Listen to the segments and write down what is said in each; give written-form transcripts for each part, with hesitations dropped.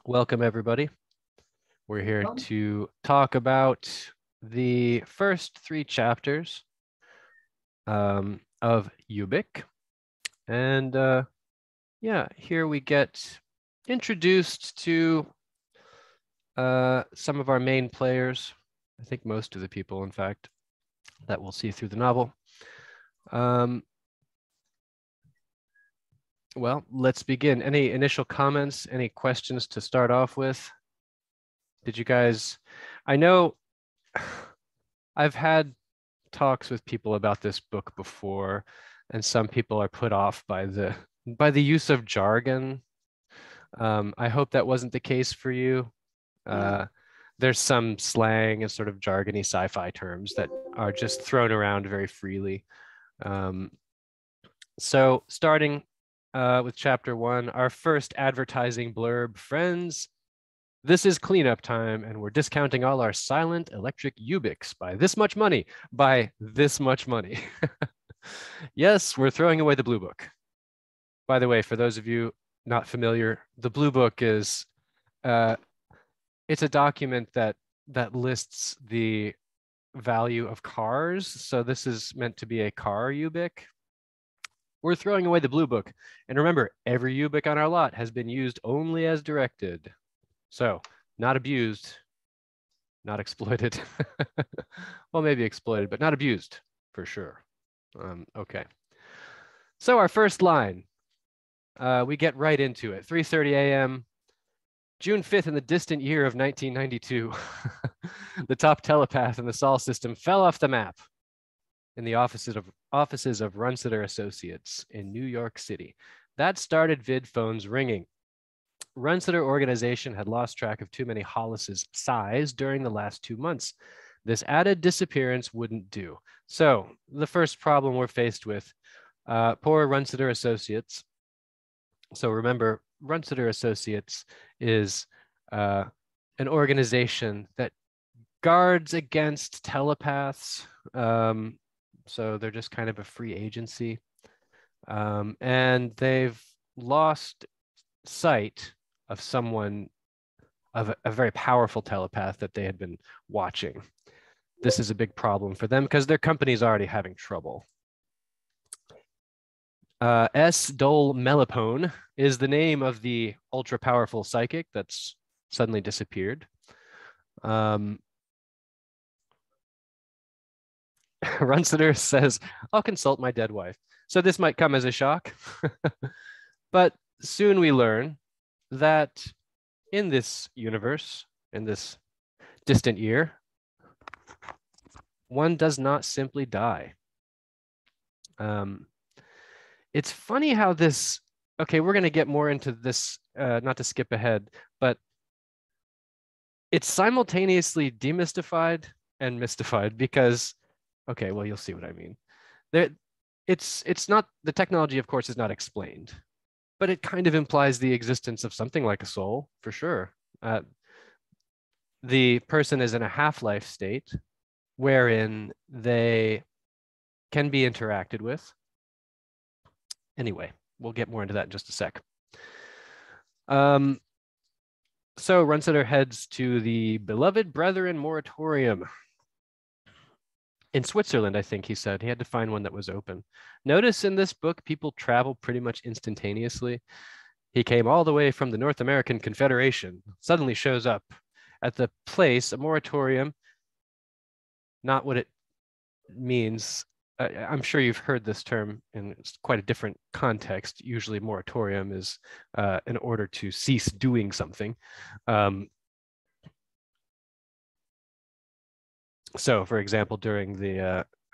Welcome, everybody. We're here Welcome. to talk about the first three chapters of Ubik. And yeah, here we get introduced to some of our main players. I think most of the people, in fact, that we'll see through the novel. Well, let's begin. Any initial comments, any questions to start off with? Did you guys, I know I've had talks with people about this book before, and some people are put off by the use of jargon. I hope that wasn't the case for you. No. There's some slang and sort of jargony sci-fi terms that are just thrown around very freely. Um, so starting with chapter 1, our first advertising blurb, friends. This is cleanup time, and we're discounting all our silent electric Ubiks by this much money, by this much money. Yes, we're throwing away the Blue Book. By the way, for those of you not familiar, the Blue Book is it's a document that lists the value of cars. So this is meant to be a car Ubik. We're throwing away the Blue Book. And remember, every Ubik on our lot has been used only as directed. So not abused, not exploited. Well, maybe exploited, but not abused for sure. Okay. So our first line, we get right into it. 3:30 a.m. June 5th in the distant year of 1992. The top telepath in the Sol system fell off the map in the offices of Runsiter Associates in New York City. That started vid phones ringing. Runsiter organization had lost track of too many Hollis's size during the last 2 months. This added disappearance wouldn't do. So the first problem we're faced with, poor Runsiter Associates. So remember, Runsiter Associates is an organization that guards against telepaths. So they're just kind of a free agency. And they've lost sight of someone, of a very powerful telepath that they had been watching. This is a big problem for them because their company's already having trouble. S. Dole Melipone is the name of the ultra powerful psychic that's suddenly disappeared. Runsiter says, I'll consult my dead wife. So this might come as a shock. But soon we learn that in this universe, in this distant year, one does not simply die. It's funny how this, okay, we're going to get more into this, not to skip ahead, but it's simultaneously demystified and mystified because, okay, well, you'll see what I mean. It's not, the technology, of course, is not explained, but it kind of implies the existence of something like a soul, for sure. The person is in a half-life state wherein they can be interacted with. Anyway, we'll get more into that in just a sec. So Runsiter heads to the Beloved Brethren Moratorium in Switzerland, I think he said. He had to find one that was open. Notice in this book, people travel pretty much instantaneously. He came all the way from the North American Confederation, suddenly shows up at the place, a moratorium, not what it means. I'm sure you've heard this term in quite a different context. Usually moratorium is an order to cease doing something. So for example, during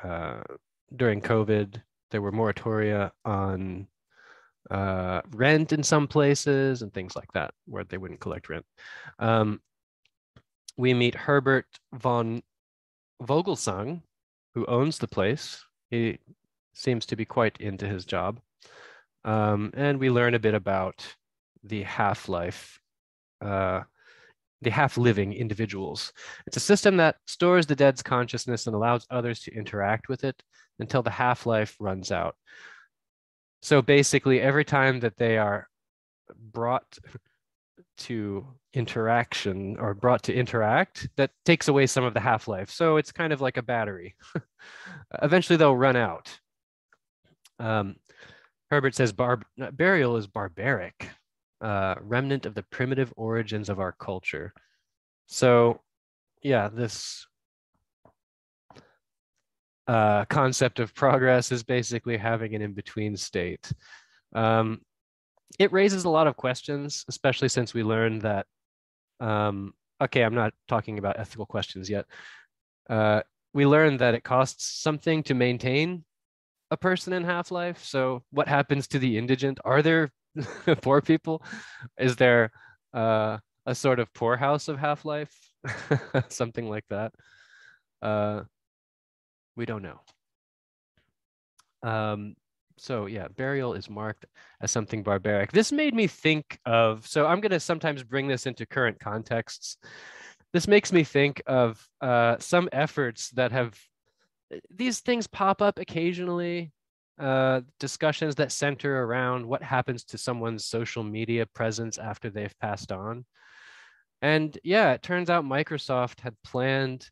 COVID, there were moratoria on rent in some places and things like that, where they wouldn't collect rent. We meet Herbert von Vogelsang, who owns the place. He seems to be quite into his job. And we learn a bit about the half-life, the half-living individuals. It's a system that stores the dead's consciousness and allows others to interact with it until the half-life runs out. So basically, every time that they are brought to interaction or brought to interact that takes away some of the half-life. So it's kind of like a battery. Eventually they'll run out. Herbert says burial is barbaric, remnant of the primitive origins of our culture. So yeah, this concept of progress is basically having an in-between state. It raises a lot of questions, especially since we learned that, okay, I'm not talking about ethical questions yet. We learned that it costs something to maintain a person in half-life. So what happens to the indigent? Are there poor people? Is there a sort of poorhouse of half-life? Something like that. We don't know. So yeah, burial is marked as something barbaric. This made me think of, so I'm going to sometimes bring this into current contexts. This makes me think of some efforts that have, these things pop up occasionally, discussions that center around what happens to someone's social media presence after they've passed on. And yeah, it turns out Microsoft had planned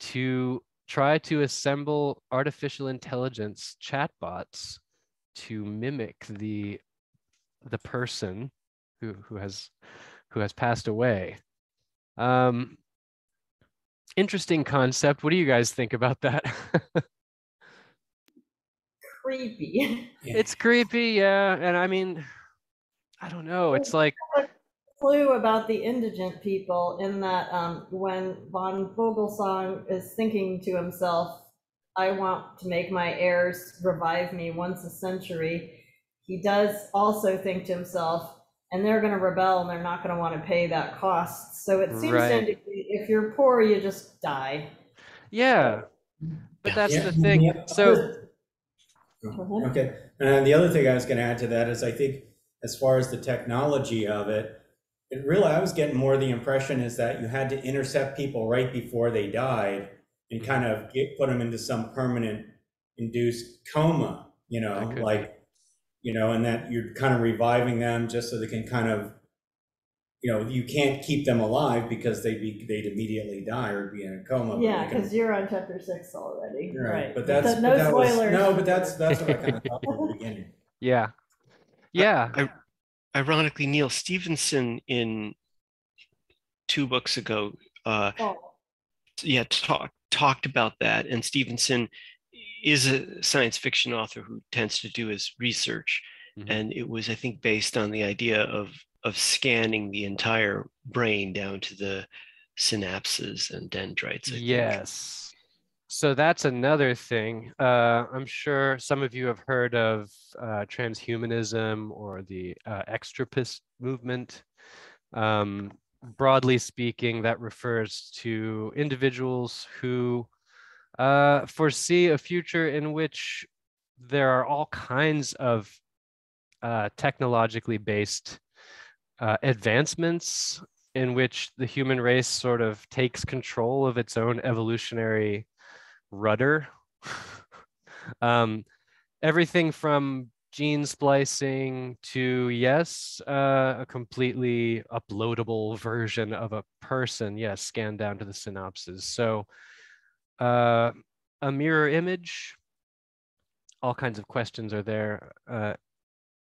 to try to assemble artificial intelligence chatbots to mimic the person who has passed away. Interesting concept. What do you guys think about that? Creepy. It's creepy, yeah. And I mean, I don't know. It's like Clue about the indigent people in that when von Vogelsang is thinking to himself, I want to make my heirs revive me once a century, he does also think to himself, and they're going to rebel and they're not going to want to pay that cost. So it seems to right. indicate if you're poor, you just die. Yeah. But that's Yeah. the thing. Yeah. So Okay. And the other thing I was going to add to that is I think as far as the technology of it, I was getting more the impression is that you had to intercept people right before they died and kind of put them into some permanent induced coma, that could be. like, and that you're kind of reviving them just so they can kind of, you can't keep them alive because they'd immediately die or be in a coma. Yeah, because you're on chapter 6 already. Right. But that's no spoilers. no, but that's what I kind of thought from the beginning. Yeah. Yeah. Ironically, Neil Stevenson in 2 books ago, talked about that. And Stevenson is a science fiction author who tends to do his research. Mm-hmm. And it was, I think, based on the idea of scanning the entire brain down to the synapses and dendrites. Yes. So that's another thing. I'm sure some of you have heard of transhumanism or the extrapist movement. Broadly speaking, that refers to individuals who foresee a future in which there are all kinds of technologically based advancements in which the human race sort of takes control of its own evolutionary rudder. Everything from gene splicing to, yes, a completely uploadable version of a person, yes, scanned down to the synapses. So a mirror image, all kinds of questions are there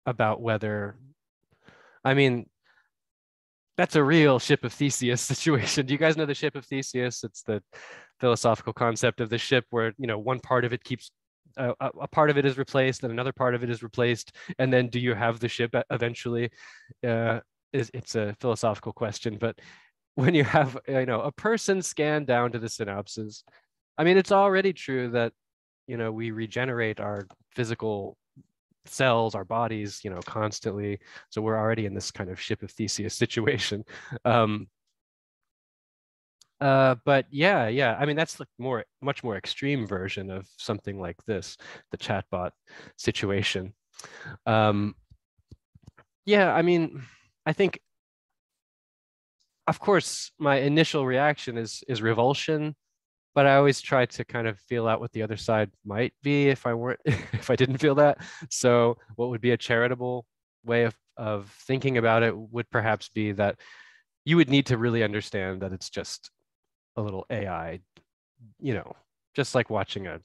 about whether, I mean, that's a real ship of Theseus situation. Do you guys know the ship of Theseus? It's the philosophical concept of the ship where, one part of it keeps, a part of it is replaced and another part of it is replaced. And then do you have the ship eventually? It's a philosophical question. But when you have, a person scanned down to the synapses, I mean, it's already true that, we regenerate our physical cells, our bodies, constantly. So we're already in this kind of ship of Theseus situation. But yeah, I mean, that's like much more extreme version of something like this, the chatbot situation. Yeah, I mean, I think, of course, my initial reaction is revulsion, but I always try to kind of feel out what the other side might be if I didn't feel that. So what would be a charitable way of thinking about it would perhaps be that you would need to really understand that it's just a little AI, you know, just like watching a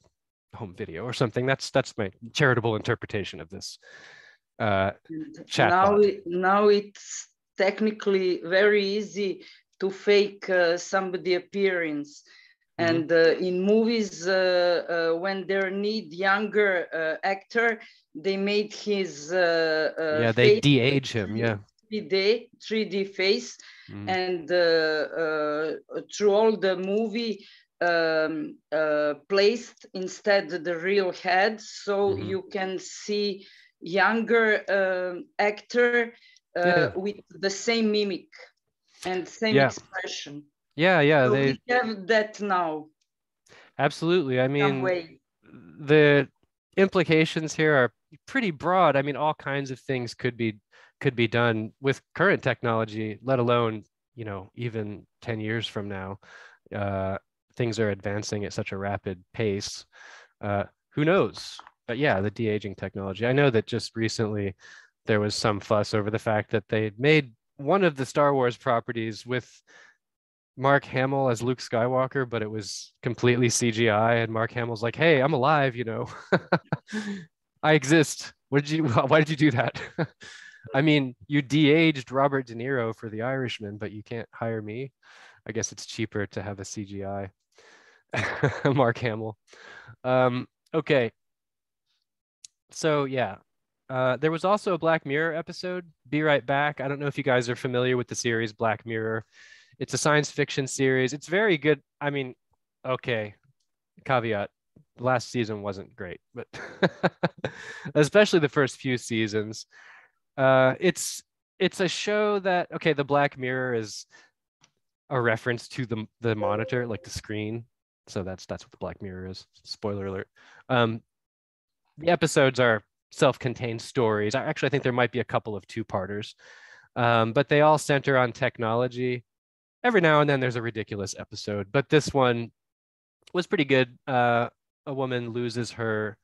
home video or something. That's my charitable interpretation of this chatbot. Now it's technically very easy to fake somebody appearance. And in movies, when they need younger actor, they made his yeah, they de-age him, yeah. 3D face, and through all the movie placed instead the real head, so you can see younger actor with the same mimic and same expression. Yeah, so we have that now. Absolutely. I mean, the implications here are pretty broad. I mean, all kinds of things could be done with current technology, let alone, you know, even 10 years from now. Things are advancing at such a rapid pace. Who knows? But yeah, the de-aging technology. I know that just recently there was some fuss over the fact that they made one of the Star Wars properties with Mark Hamill as Luke Skywalker, but it was completely CGI. And Mark Hamill's like, "Hey, I'm alive, you know, I exist. Why did you do that?" I mean, you de-aged Robert De Niro for The Irishman, but you can't hire me. I guess it's cheaper to have a CGI Mark Hamill. Okay. So yeah, there was also a Black Mirror episode, Be Right Back. I don't know if you guys are familiar with the series Black Mirror. It's a science fiction series. It's very good. I mean, okay, caveat, last season wasn't great, but especially the first few seasons. It's a show that, okay, the Black Mirror is a reference to the monitor, like the screen. So that's what the Black Mirror is. Spoiler alert. The episodes are self-contained stories. Actually, I think there might be a couple of two-parters, but they all center on technology. Every now and then there's a ridiculous episode, but this one was pretty good. A woman loses her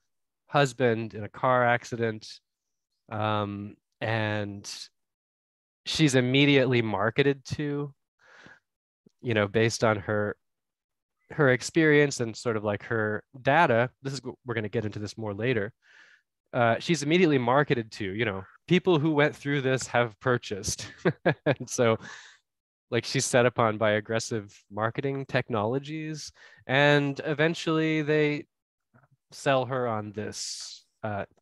husband in a car accident, and she's immediately marketed to, you know, based on her experience and sort of like her data. We're going to get into this more later. She's immediately marketed to, you know, people who went through this have purchased. And so like she's set upon by aggressive marketing technologies, and eventually they sell her on this,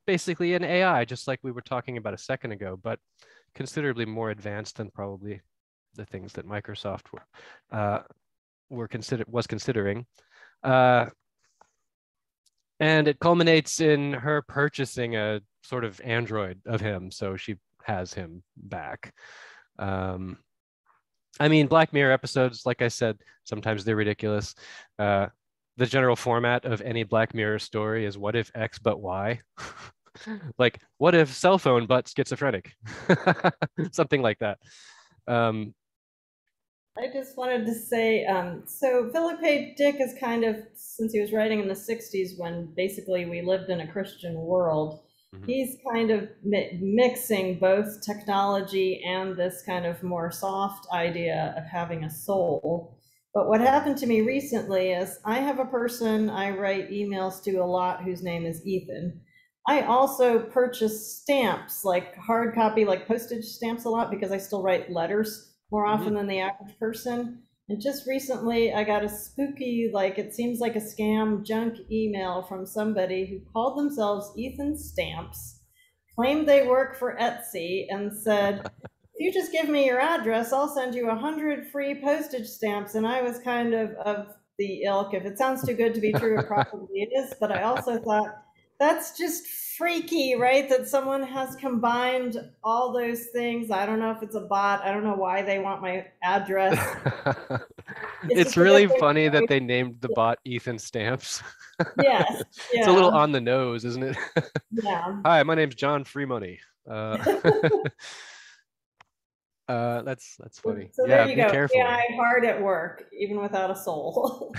basically an AI, just like we were talking about a second ago, but considerably more advanced than probably the things that Microsoft was considering. And it culminates in her purchasing a sort of android of him, so she has him back. I mean, Black Mirror episodes, like I said, sometimes they're ridiculous. The general format of any Black Mirror story is what if X but Y? Like, what if cell phone but schizophrenic? Something like that. I just wanted to say, so Philip K. Dick is kind of, since he was writing in the 60s when basically we lived in a Christian world, he's kind of mixing both technology and this kind of more soft idea of having a soul. But what happened to me recently is I have a person I write emails to a lot whose name is Ethan. I also purchase stamps, like hard copy, like postage stamps a lot, because I still write letters more often than the average person. And just recently I got a spooky, like it seems like a scam junk email from somebody who called themselves Ethan Stamps, claimed they work for Etsy, and said, if you just give me your address, I'll send you 100 free postage stamps. And I was kind of the ilk, if it sounds too good to be true, it probably is. But I also thought, that's just freaky, right? That someone has combined all those things. I don't know if it's a bot. I don't know why they want my address. It's really funny that they named the bot Ethan Stamps. Yes. It's a little on the nose, isn't it? Yeah. Hi, my name's John Freemoney. That's funny. So yeah, there you be go. careful. AI hard at work, even without a soul.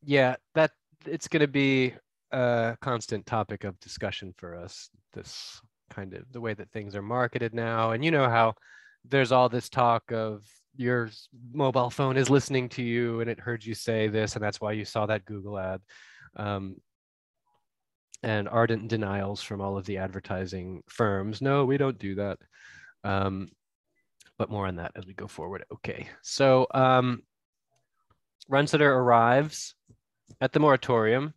Yeah, that it's going to be a constant topic of discussion for us, this kind of the way that things are marketed now. And you know how there's all this talk of your mobile phone is listening to you and it heard you say this, and that's why you saw that Google ad. And ardent denials from all of the advertising firms. No, we don't do that. But more on that as we go forward. Okay, so Runsiter arrives at the moratorium.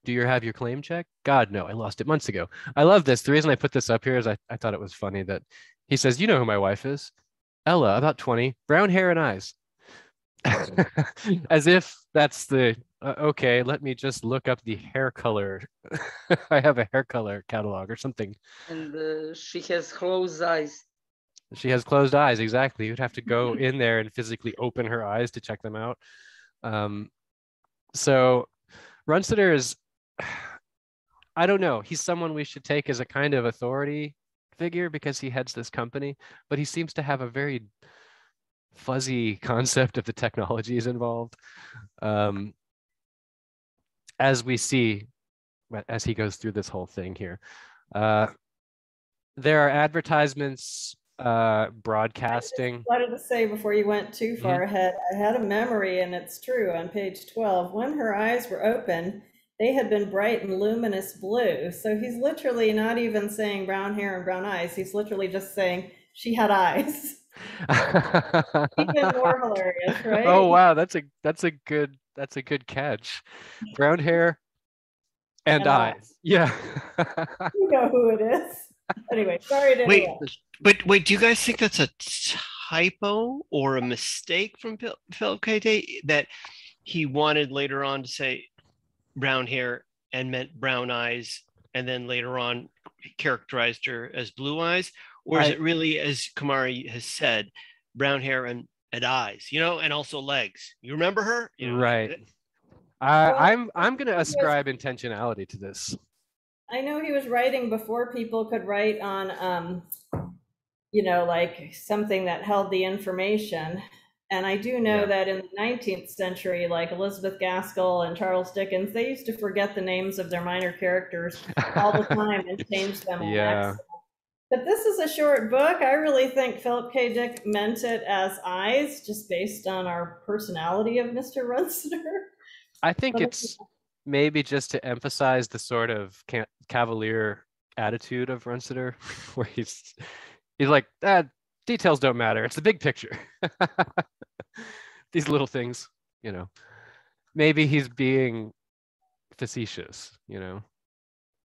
Do you have your claim check? God, no, I lost it months ago. I love this. The reason I put this up here is I thought it was funny that he says, you know who my wife is? Ella, about 20, brown hair and eyes. As if that's the, okay, let me just look up the hair color. I have a hair color catalog or something. And she has closed eyes. She has closed eyes, exactly. You'd have to go in there and physically open her eyes to check them out. So Runsiter is, I don't know, he's someone we should take as a kind of authority figure because he heads this company, but he seems to have a very fuzzy concept of the technologies involved. As we see, as he goes through this whole thing here, there are advertisements broadcasting. I wanted to say before you went too far ahead, I had a memory, and it's true, on page 12, when her eyes were open, they had been bright and luminous blue. So he's literally not even saying brown hair and brown eyes. He's literally just saying she had eyes. Even more hilarious, right? Oh wow, that's a good catch. Brown hair and eyes. Yeah. You know who it is. Anyway, sorry to interrupt. Wait, do you guys think that's a typo or a mistake from Philip K. Dick that he wanted later on to say brown hair and meant brown eyes, and then later on characterized her as blue eyes? Or is it really, as Kamari has said, brown hair and eyes, and also legs? You remember her? Right. I'm going to ascribe intentionality to this. I know he was writing before people could write on, like something that held the information. And I do know that in the 19th century, like Elizabeth Gaskell and Charles Dickens, they used to forget the names of their minor characters all the time and change them on accident. But this is a short book. I really think Philip K. Dick meant it as eyes, just based on our personality of Mr. Runsiter. I think it's maybe just to emphasize the sort of cavalier attitude of Runsiter, where he's like, details don't matter. It's the big picture. These little things, maybe he's being facetious,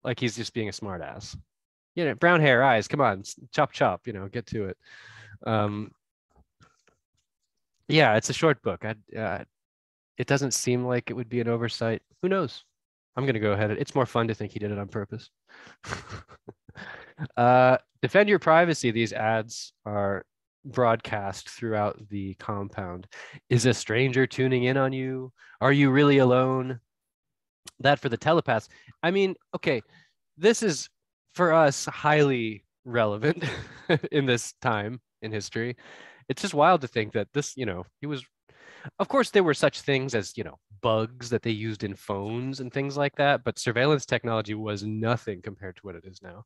like he's just being a smart ass. Brown hair, eyes, come on, chop, get to it. Yeah, it's a short book. It doesn't seem like it would be an oversight. Who knows? I'm going to go ahead. It's more fun to think he did it on purpose. Defend your privacy. These ads are broadcast throughout the compound. Is a stranger tuning in on you? Are you really alone? That for the telepaths. I mean, okay, this is for us highly relevant in this time in history. It's just wild to think that this, he was, of course, there were such things as, bugs that they used in phones and things like that, but surveillance technology was nothing compared to what it is now.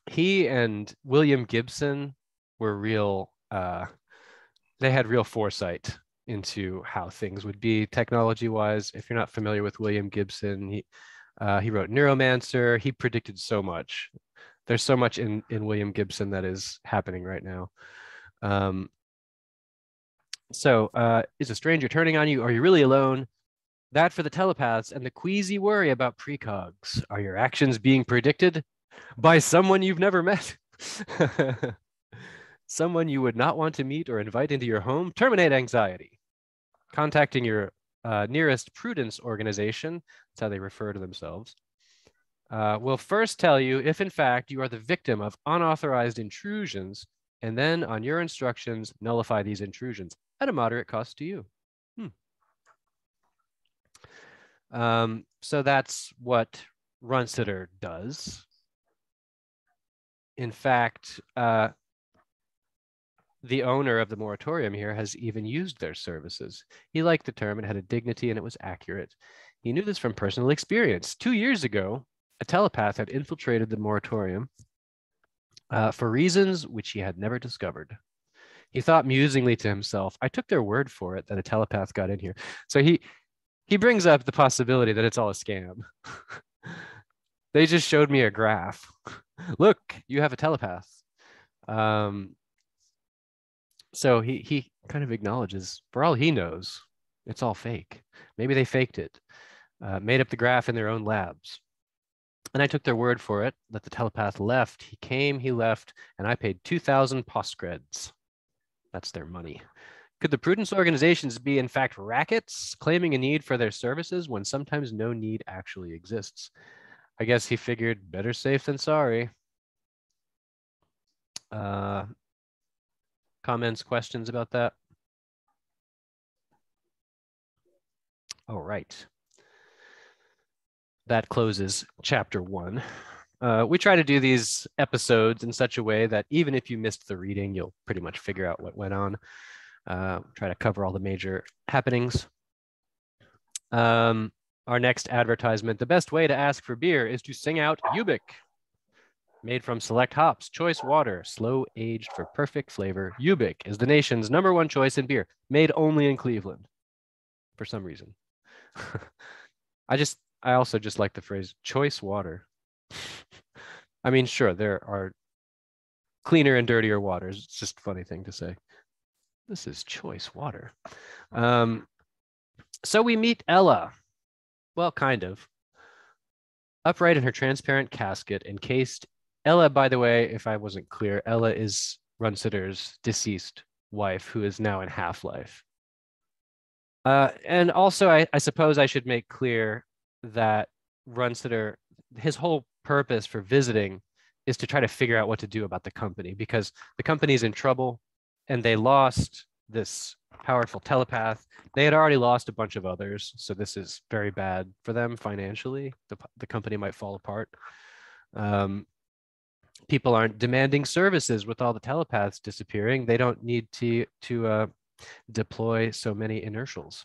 He and William Gibson were real, they had real foresight into how things would be technology-wise. If you're not familiar with William Gibson, he wrote Neuromancer. He predicted so much. There's so much in William Gibson that is happening right now. So is a stranger turning on you? Are you really alone? That for the telepaths and the queasy worry about precogs. Are your actions being predicted by someone you've never met? Someone you would not want to meet or invite into your home? Terminate anxiety. Contacting your nearest prudence organization, that's how they refer to themselves, will first tell you if in fact you are the victim of unauthorized intrusions, and then on your instructions, nullify these intrusions at a moderate cost to you. So that's what Runsiter does. In fact, The owner of the moratorium here has even used their services. He liked the term and had a dignity, and it was accurate. He knew this from personal experience. 2 years ago, a telepath had infiltrated the moratorium for reasons which he had never discovered. He thought musingly to himself, I took their word for it that a telepath got in here. So he brings up the possibility that it's all a scam. They just showed me a graph. Look, you have a telepath. So he kind of acknowledges, for all he knows, it's all fake. Maybe they faked it, made up the graph in their own labs. And I took their word for it that the telepath left. He came, he left, and I paid 2,000 postcreds. That's their money. Could the prudence organizations be in fact rackets, claiming a need for their services when sometimes no need actually exists? I guess he figured better safe than sorry. Comments, questions about that? All right. That closes chapter 1. We try to do these episodes in such a way that even if you missed the reading, you'll pretty much figure out what went on. Try to cover all the major happenings. Our next advertisement, the best way to ask for beer is to sing out Ubik. Made from select hops, choice water, slow aged for perfect flavor. Ubik is the nation's #1 choice in beer, made only in Cleveland for some reason. I also just like the phrase choice water. I mean, sure, there are cleaner and dirtier waters. It's just a funny thing to say. This is choice water. So we meet Ella. Well, kind of. Upright in her transparent casket, encased. Ella, by the way, if I wasn't clear, Ella is Runsitter's deceased wife, who is now in Half-Life. And also, I suppose I should make clear that Runsitter, his whole purpose for visiting is to try to figure out what to do about the company, because the company's in trouble and they lost this powerful telepath. They had already lost a bunch of others, so this is very bad for them financially. The company might fall apart. People aren't demanding services with all the telepaths disappearing. They don't need to deploy so many inertials.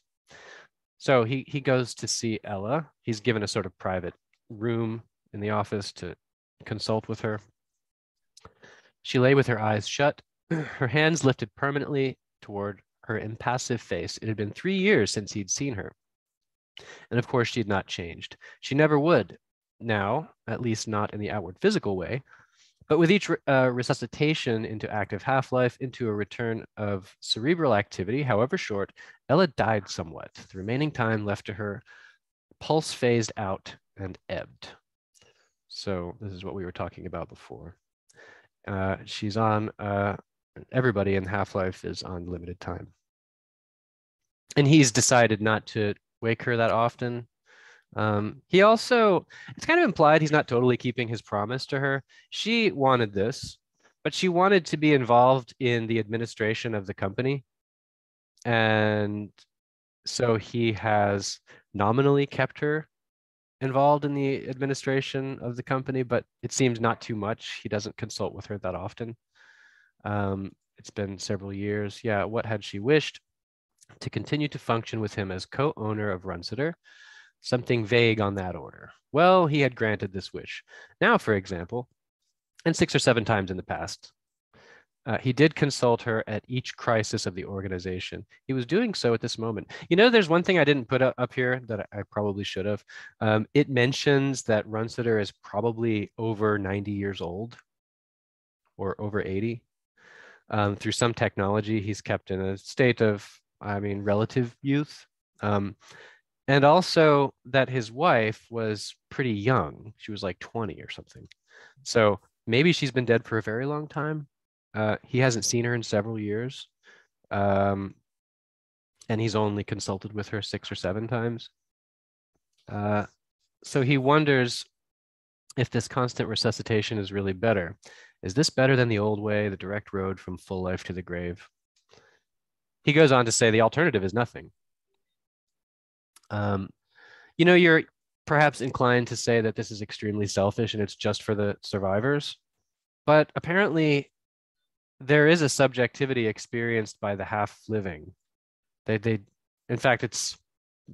So he goes to see Ella. He's given a sort of private room in the office to consult with her. She lay with her eyes shut, her hands lifted permanently toward her impassive face. It had been 3 years since he'd seen her. And of course, she had not changed. She never would now, at least not in the outward physical way. But with each resuscitation into active half-life, into a return of cerebral activity, however short, Ella died somewhat. The remaining time left to her, pulse phased out and ebbed. So this is what we were talking about before. She's on, everybody in Half-Life is on limited time. And he's decided not to wake her that often. He also, it's kind of implied he's not totally keeping his promise to her. She wanted this, but she wanted to be involved in the administration of the company. And so he has nominally kept her involved in the administration of the company, but it seems not too much. He doesn't consult with her that often. It's been several years. Yeah, what had she wished? To continue to function with him as co-owner of Runsitter. Something vague on that order. Well, he had granted this wish. Now, for example, and 6 or 7 times in the past, he did consult her at each crisis of the organization. He was doing so at this moment. You know, there's one thing I didn't put up here that I probably should have. It mentions that Runsitter is probably over 90 years old or over 80. Through some technology, he's kept in a state of, relative youth. And also that his wife was pretty young. She was like 20 or something. So maybe she's been dead for a very long time. He hasn't seen her in several years. And he's only consulted with her 6 or 7 times. So he wonders if this constant resuscitation is really better. Is this better than the old way, the direct road from full life to the grave? He goes on to say the alternative is nothing. You're perhaps inclined to say that this is extremely selfish and it's just for the survivors, but apparently there is a subjectivity experienced by the half living. In fact, it's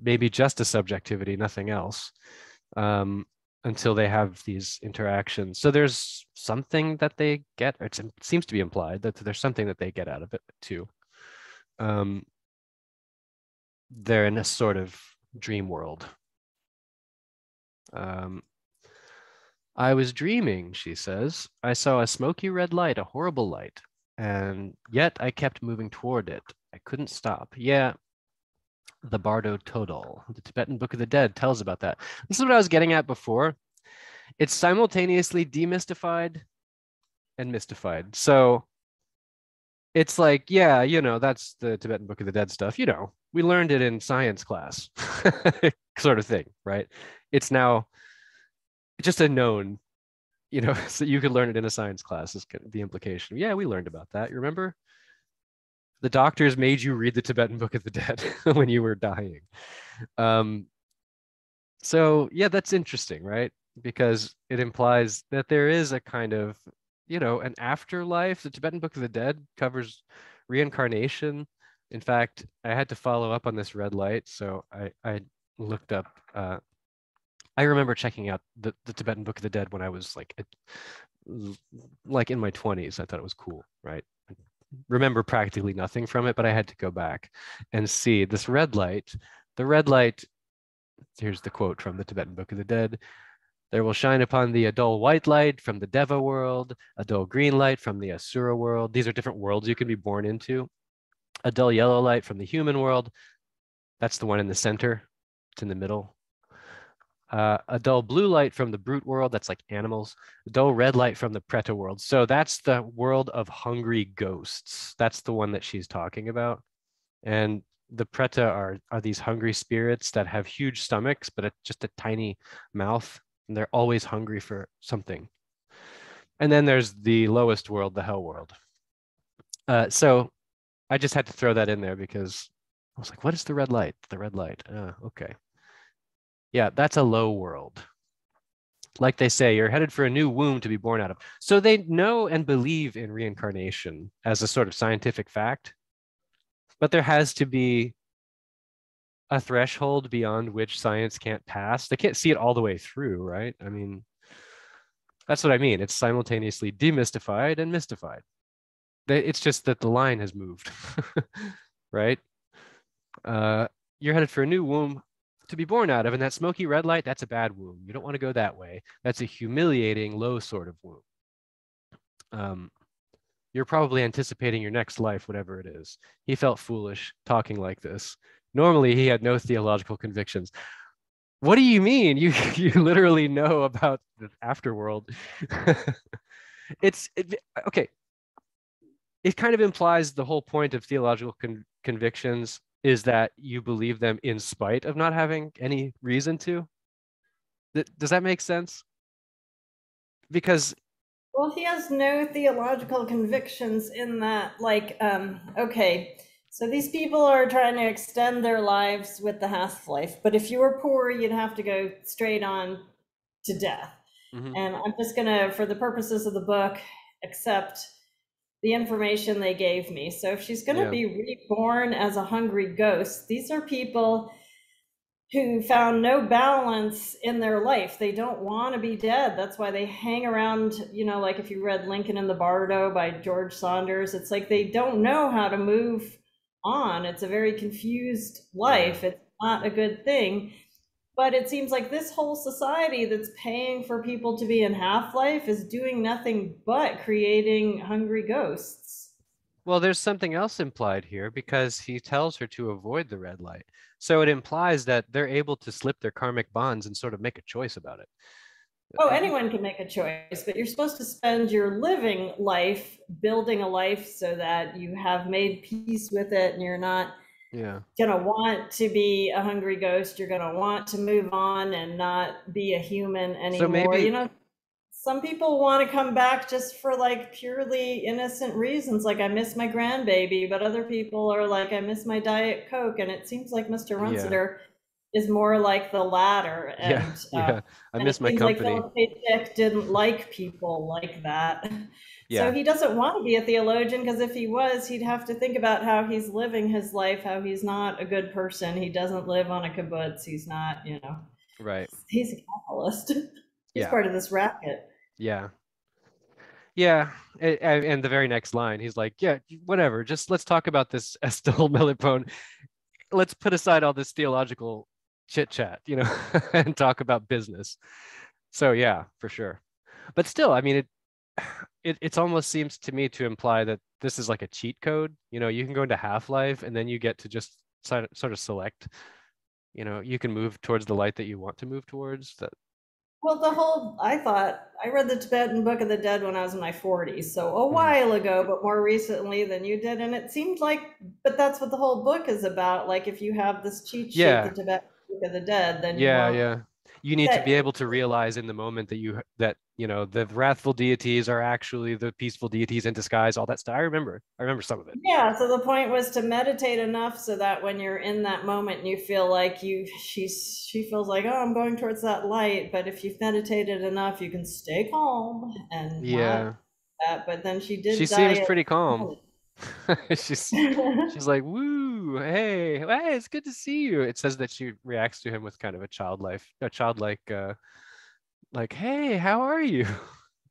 maybe just a subjectivity, nothing else, until they have these interactions. So there's something that they get, or it seems to be implied that there's something that they get out of it too. They're in a sort of dream world. I was dreaming, she says. I saw a smoky red light, a horrible light, and yet I kept moving toward it. I couldn't stop. Yeah, the Bardo Todol, the Tibetan Book of the Dead, tells about that. This is what I was getting at before. It's simultaneously demystified and mystified. So it's like, yeah, that's the Tibetan Book of the Dead stuff. We learned it in science class, sort of thing, right? It's now just a known, so you could learn it in a science class is the implication. Yeah, we learned about that. You remember? The doctors made you read the Tibetan Book of the Dead when you were dying. So yeah, that's interesting, right? Because it implies that there is a kind of, an afterlife. The Tibetan Book of the Dead covers reincarnation. In fact, I had to follow up on this red light, so I looked up. I remember checking out the Tibetan Book of the Dead when I was like in my 20s. I thought it was cool, right? I remember practically nothing from it, but I had to go back and see this red light. The red light, here's the quote from the Tibetan Book of the Dead. There will shine upon thee a dull white light from the Deva world, a dull green light from the Asura world. These are different worlds you can be born into. A dull yellow light from the human world. That's the one in the center. It's in the middle. A dull blue light from the brute world. That's like animals. A dull red light from the Preta world. So that's the world of hungry ghosts. That's the one that she's talking about. And the Preta are these hungry spirits that have huge stomachs, but just a tiny mouth. And they're always hungry for something. And then there's the lowest world, the hell world. So I just had to throw that in there because I was like, what is the red light? The red light. Okay. Yeah, that's a low world. Like they say, you're headed for a new womb to be born out of. So they know and believe in reincarnation as a sort of scientific fact, but there has to be a threshold beyond which science can't pass. They can't see it all the way through, right? I mean, that's what I mean. It's simultaneously demystified and mystified. It's just that the line has moved, right? You're headed for a new womb to be born out of, and that smoky red light, that's a bad womb. You don't want to go that way. That's a humiliating, low sort of womb. You're probably anticipating your next life, whatever it is. He felt foolish talking like this. Normally, he had no theological convictions. What do you mean? You literally know about the afterworld. Okay. It kind of implies the whole point of theological convictions is that you believe them in spite of not having any reason to. Does that make sense? Because well, he has no theological convictions in that, like, okay, so these people are trying to extend their lives with the half-life, but if you were poor, you'd have to go straight on to death. Mm-hmm. And I'm just gonna, for the purposes of the book, accept the information they gave me. So if she's gonna be reborn as a hungry ghost, these are people who found no balance in their life. They don't want to be dead. That's why they hang around, like if you read Lincoln in the Bardo by George Saunders, it's like they don't know how to move on. It's a very confused life. It's not a good thing. But it seems like this whole society that's paying for people to be in half-life is doing nothing but creating hungry ghosts. Well, there's something else implied here because he tells her to avoid the red light. So it implies that they're able to slip their karmic bonds and sort of make a choice about it. Oh, anyone can make a choice, but you're supposed to spend your living life building a life so that you have made peace with it and you're not gonna want to be a hungry ghost. You're gonna want to move on and not be a human anymore. So maybe, some people want to come back just for like purely innocent reasons, like I miss my grandbaby, but other people are like, I miss my Diet Coke. And it seems like Mr. Runciter is more like the latter. Yeah, And yeah. I and it miss my seems like company. Philip K. Dick didn't like people like that. So Yeah, he doesn't want to be a theologian, because if he was, he'd have to think about how he's living his life, how he's not a good person. He doesn't live on a kibbutz. He's not, right. he's a capitalist. He's Yeah, part of this racket. yeah. Yeah, and the very next line, he's like, "Yeah, whatever. Just let's talk about this Estel Melipone. Let's put aside all this theological chit chat, and talk about business." So yeah, for sure. But still, I mean, it's almost seems to me to imply that this is like a cheat code. You can go into Half-Life and then you get to just sort of select. You can move towards the light that you want to move towards. That Well, I read the Tibetan Book of the Dead when I was in my 40s, so a Mhm. while ago, but more recently than you did. And it seemed like, but that's what the whole book is about. Like, if you have this cheat sheet, the Yeah, Tibetan Book of the Dead, then you yeah, won't yeah. You need to say. be able to realize in the moment that the wrathful deities are actually the peaceful deities in disguise, all that stuff. I remember some of it. Yeah, so the point was to meditate enough so that when you're in that moment and you feel like she feels like, oh, I'm going towards that light, but if you've meditated enough, you can stay calm and not Yeah, that. But then she she did seems die pretty calm. at she's she's like, woo, hey, it's good to see you. It says that she reacts to him with kind of a childlike like, hey, how are you?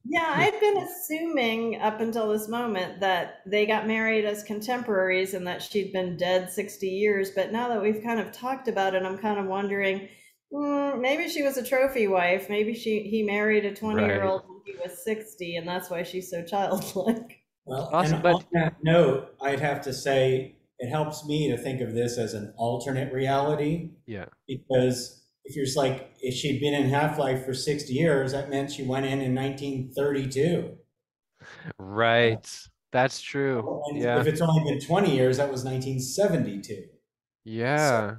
Yeah, I'd been assuming up until this moment that they got married as contemporaries and that she'd been dead 60 years. But now that we've kind of talked about it, I'm kind of wondering, maybe she was a trophy wife. Maybe he married a 20-year Right. old when he was 60, and that's why she's so childlike. Well, and Awesome, on but that note, I'd have to say it helps me to think of this as an alternate reality, yeah, because if you're just like, if she'd been in Half-Life for 60 years, that meant she went in 1932. right. That's true. And Yeah, if it's only been 20 years, that was 1972. So, yeah.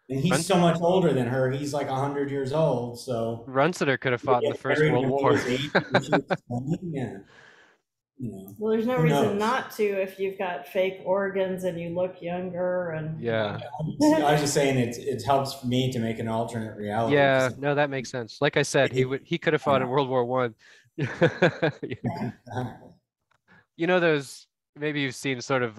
and he's Run so much older than her. He's like 100 years old. So Runseter could have they fought in the get First married World when he War. was 80 and she was 20. Yeah, Well, there's no who reason knows? not to if you've got fake organs and you look younger and Yeah. I was just saying it helps me to make an alternate reality Yeah, because no, that makes sense. Like I said, he could have fought in World War One. Those, maybe you've seen sort of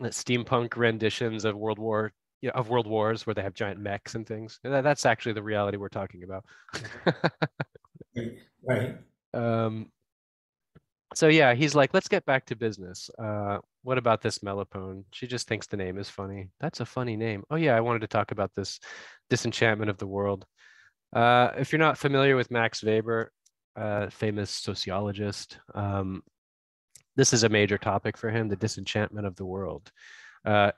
steampunk renditions of World Wars where they have giant mechs and things. That's actually the reality we're talking about. right. Um, so yeah, he's like, let's get back to business. What about this Melipone? She just thinks the name is funny. That's a funny name. Oh yeah, I wanted to talk about this disenchantment of the world. If you're not familiar with Max Weber, famous sociologist, this is a major topic for him, the disenchantment of the world.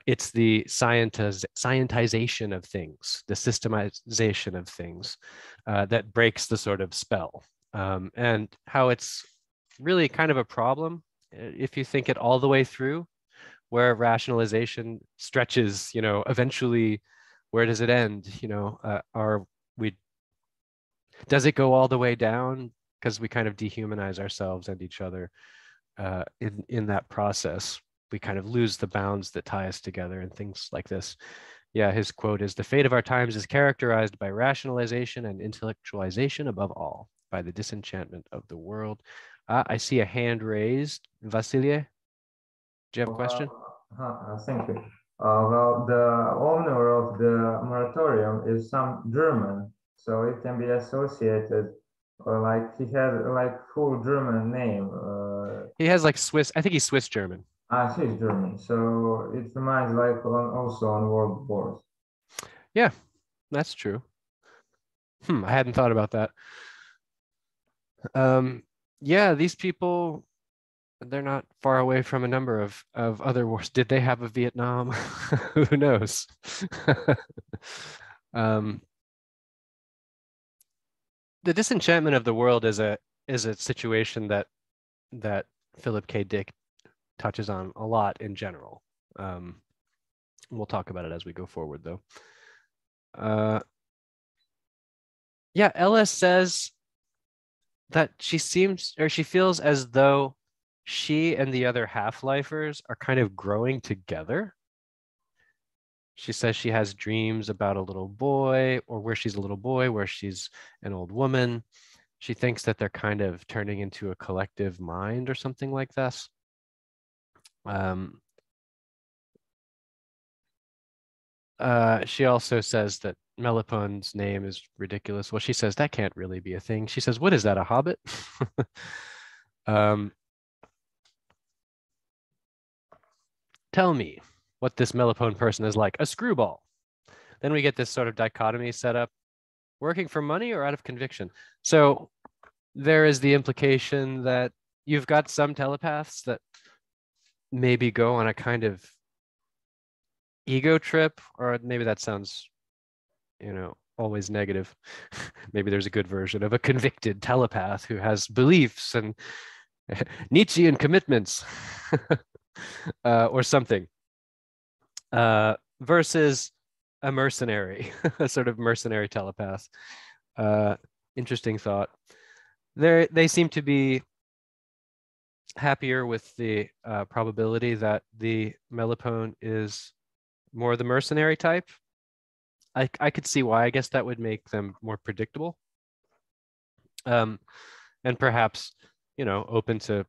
It's the scientization of things, the systemization of things that breaks the sort of spell, and how it's really kind of a problem if you think it all the way through, where rationalization stretches, eventually, where does it end? Are we does it go all the way down? Because we kind of dehumanize ourselves and each other in that process. We kind of lose the bounds that tie us together and things like this. Yeah, his quote is, "The fate of our times is characterized by rationalization and intellectualization above all, by the disenchantment of the world." I see a hand raised. Vasilie, do you have a question? Thank you. Well, the owner of the moratorium is some German, so it can be associated, or like he has like full German name. He has like Swiss, I think he's Swiss German. He's German, so it reminds like also on World Wars. Yeah, that's true. I hadn't thought about that. Yeah, these people, they're not far away from a number of other wars. Did they have a Vietnam? Who knows? um, the disenchantment of the world is a situation that Philip K. Dick touches on a lot in general. We'll talk about it as we go forward, though. Yeah, Ella says that she feels as though she and the other Half-Lifers are kind of growing together. She says she has dreams about a little boy, or where she's a little boy, where she's an old woman. She thinks that they're kind of turning into a collective mind or something like this. She also says that Melipone's name is ridiculous. Well, she says that can't really be a thing. She says, what is that, a hobbit? Tell me what this Melipone person is like, a screwball. Then we get this sort of dichotomy set up, working for money or out of conviction. So there is the implication that you've got some telepaths that maybe go on a kind of ego trip, or maybe that sounds, always negative. Maybe there's a good version of a convicted telepath who has beliefs and Nietzschean commitments or something, versus a mercenary, a sort of mercenary telepath. Interesting thought. They seem to be happier with the probability that the Melipone is more the mercenary type. I could see why. I guess that would make them more predictable, and perhaps, open to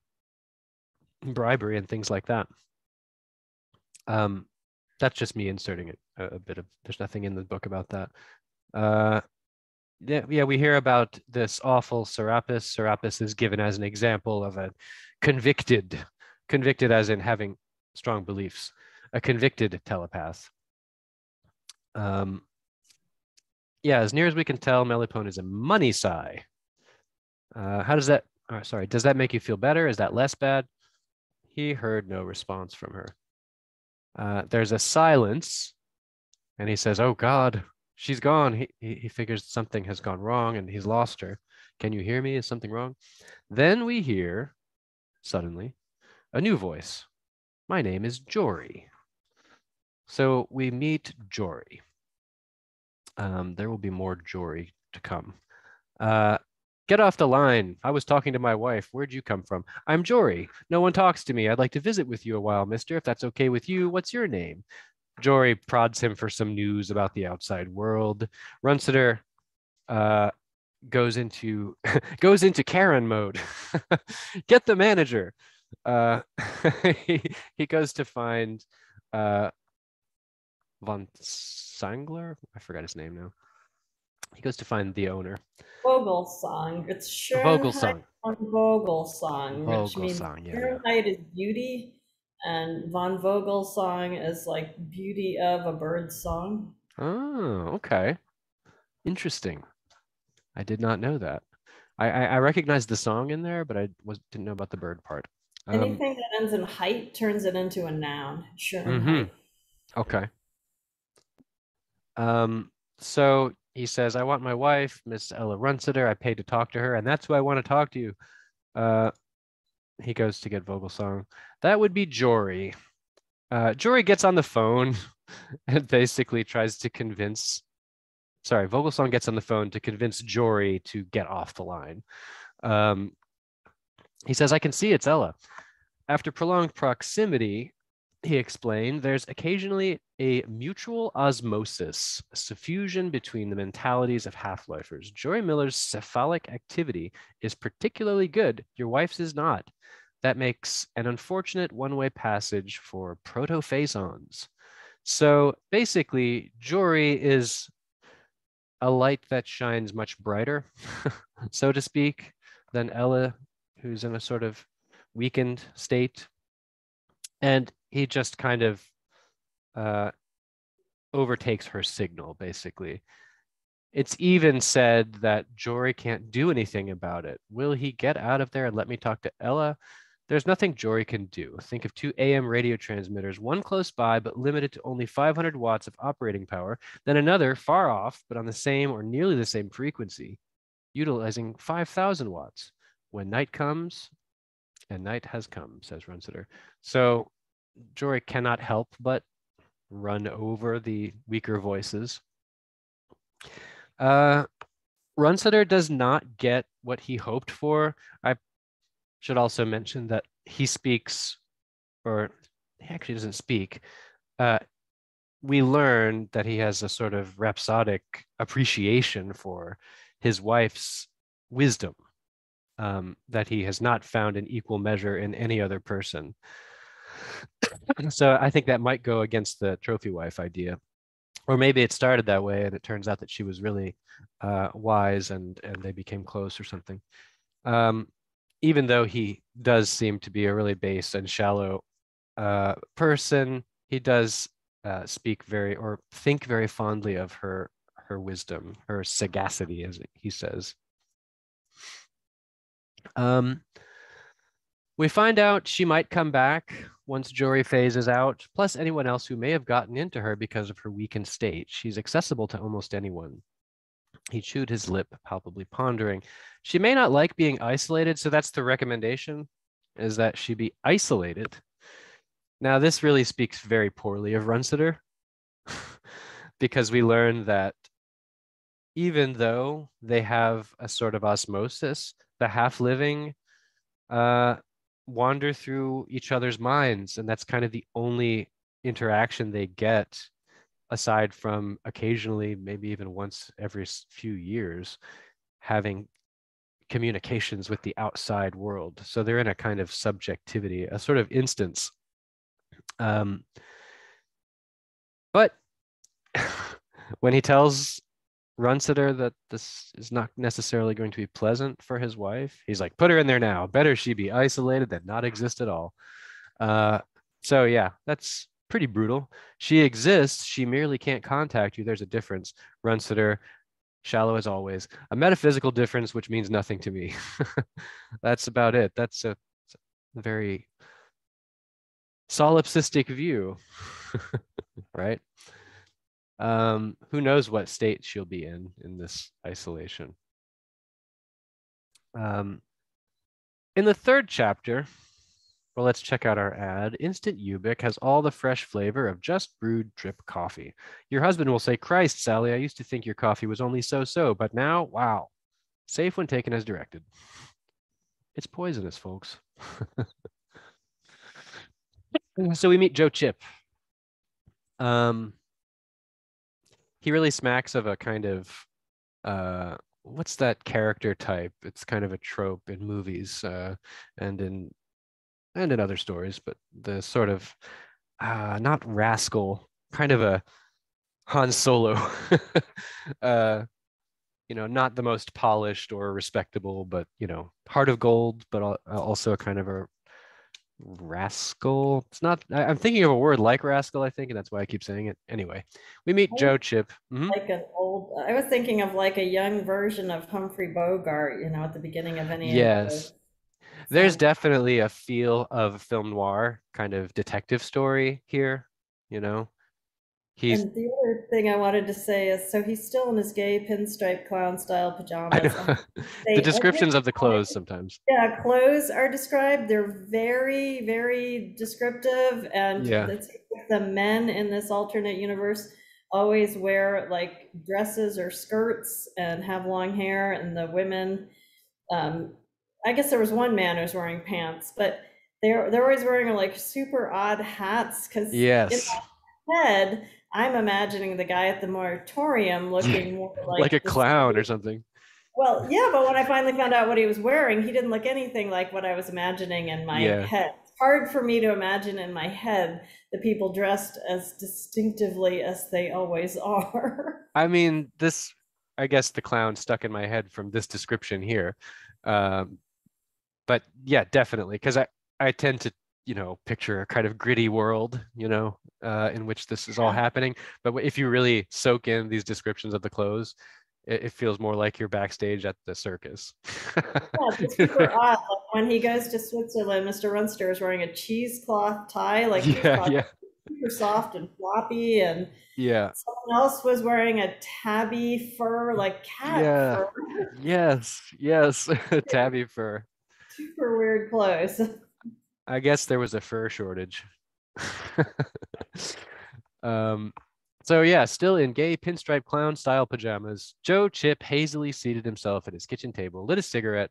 bribery and things like that. That's just me inserting a bit of. There's nothing in the book about that. Yeah, we hear about this awful Serapis. Serapis is given as an example of a convicted as in having strong beliefs, a convicted telepath. Yeah, as near as we can tell, Melipone is a money psi. How does that, sorry, does that make you feel better? Is that less bad? He heard no response from her. There's a silence, and he says, oh God, she's gone. He figures something has gone wrong and he's lost her. Can you hear me? Is something wrong? Then we hear, suddenly, a new voice. My name is Jory. So we meet Jory. There will be more Jory to come. Get off the line. I was talking to my wife. Where'd you come from? I'm Jory. No one talks to me. I'd like to visit with you a while, mister, if that's okay with you. What's your name? Jory prods him for some news about the outside world. Runciter goes into Karen mode. Get the manager. He goes to find von Sangler. I forgot his name now. He goes to find the owner. Vogelsong. It's Vogelsong. Vogelsong, which means Vogelsong, yeah. Fahrenheit is beauty, and von Vogelsong is like beauty of a bird's song. Oh, okay. Interesting. I did not know that. I recognized the song in there, but I didn't know about the bird part. Anything that ends in height turns it into a noun. Height. Okay. So he says, I want my wife, Miss Ella Runciter. I paid to talk to her, and that's who I want to talk to you. He goes to get Vogelsong. That would be Jory. Jory gets on the phone and basically tries to convince. Sorry, Vogelsong gets on the phone to convince Jory to get off the line. He says, I can see it's Ella. After prolonged proximity, he explained, there's occasionally a mutual osmosis, a suffusion between the mentalities of half-lifers. Jory Miller's cephalic activity is particularly good. Your wife's is not. That makes an unfortunate one-way passage for protophasons. So basically, Jory is a light that shines much brighter, so to speak, than Ella, who's in a sort of weakened state. And he just kind of overtakes her signal, basically. It's even said that Jory can't do anything about it. Will he get out of there and let me talk to Ella? There's nothing Jory can do. Think of 2 AM radio transmitters, one close by but limited to only 500 watts of operating power, then another far off but on the same or nearly the same frequency, utilizing 5,000 watts. When night comes, and night has come, says Runciter. So Jory cannot help but run over the weaker voices. Runciter does not get what he hoped for. I should also mention that he speaks, or he actually doesn't speak. we learn that he has a sort of rhapsodic appreciation for his wife's wisdom, that he has not found in equal measure in any other person. So I think that might go against the trophy wife idea. Or maybe it started that way and it turns out that she was really wise and they became close or something. Even though he does seem to be a really base and shallow person, he does speak very or think very fondly of her wisdom, her sagacity, as he says. We find out she might come back once Jory phases out, plus anyone else who may have gotten into her because of her weakened state. She's accessible to almost anyone. He chewed his lip, palpably pondering. She may not like being isolated, so that's the recommendation, is that she be isolated. Now, this really speaks very poorly of Runsiter, because we learn that even though they have a sort of osmosis, the half-living wander through each other's minds, and that's kind of the only interaction they get, aside from occasionally, maybe even once every few years, having communications with the outside world. So they're in a kind of subjectivity, a sort of instance. But when he tells Runsiter that this is not necessarily going to be pleasant for his wife, he's like, put her in there now. Better she be isolated than not exist at all. So yeah, that's pretty brutal. She exists. She merely can't contact you. There's a difference. Runsiter, shallow as always. A metaphysical difference, which means nothing to me. That's about it. That's a very solipsistic view, right? Who knows what state she'll be in this isolation. In the third chapter, well, let's check out our ad. Instant Ubik has all the fresh flavor of just brewed drip coffee. Your husband will say, Christ, Sally, I used to think your coffee was only so-so, but now, wow. Safe when taken as directed. It's poisonous, folks. So we meet Joe Chip. He really smacks of a kind of, what's that character type? It's kind of a trope in movies and in other stories, but the sort of, not rascal, kind of a Han Solo. Not the most polished or respectable, but, heart of gold, but also kind of a rascal. It's not, I'm thinking of a word like rascal, I think, and that's why I keep saying it. Anyway, we meet Joe Chip. Like I was thinking of like a young version of Humphrey Bogart, at the beginning of any Yes. There's definitely a feel of film noir kind of detective story here, And the other thing I wanted to say is, so he's still in his gay pinstripe clown style pajamas. The descriptions of the clothes sometimes. Yeah, clothes are described. They're very, very descriptive. And the men in this alternate universe always wear like dresses or skirts and have long hair. And the women, I guess there was one man who was wearing pants, but they're always wearing like super odd hats, because in my head, I'm imagining the guy at the moratorium looking more like a clown or something. Well, yeah, but when I finally found out what he was wearing, he didn't look anything like what I was imagining in my head. It's hard for me to imagine in my head the people dressed as distinctively as they always are. I mean, I guess the clown stuck in my head from this description here. But yeah, definitely, because I tend to, picture a kind of gritty world, in which this is all happening. But if you really soak in these descriptions of the clothes, it feels more like you're backstage at the circus. It's super odd. Like when he goes to Switzerland, Mr. Runster is wearing a cheesecloth tie, like super soft and floppy, and someone else was wearing a tabby fur, like cat fur. Yes, tabby fur. Super weird clothes. I guess there was a fur shortage. So yeah, still in gay pinstripe clown style pajamas, Joe Chip hazily seated himself at his kitchen table, lit a cigarette,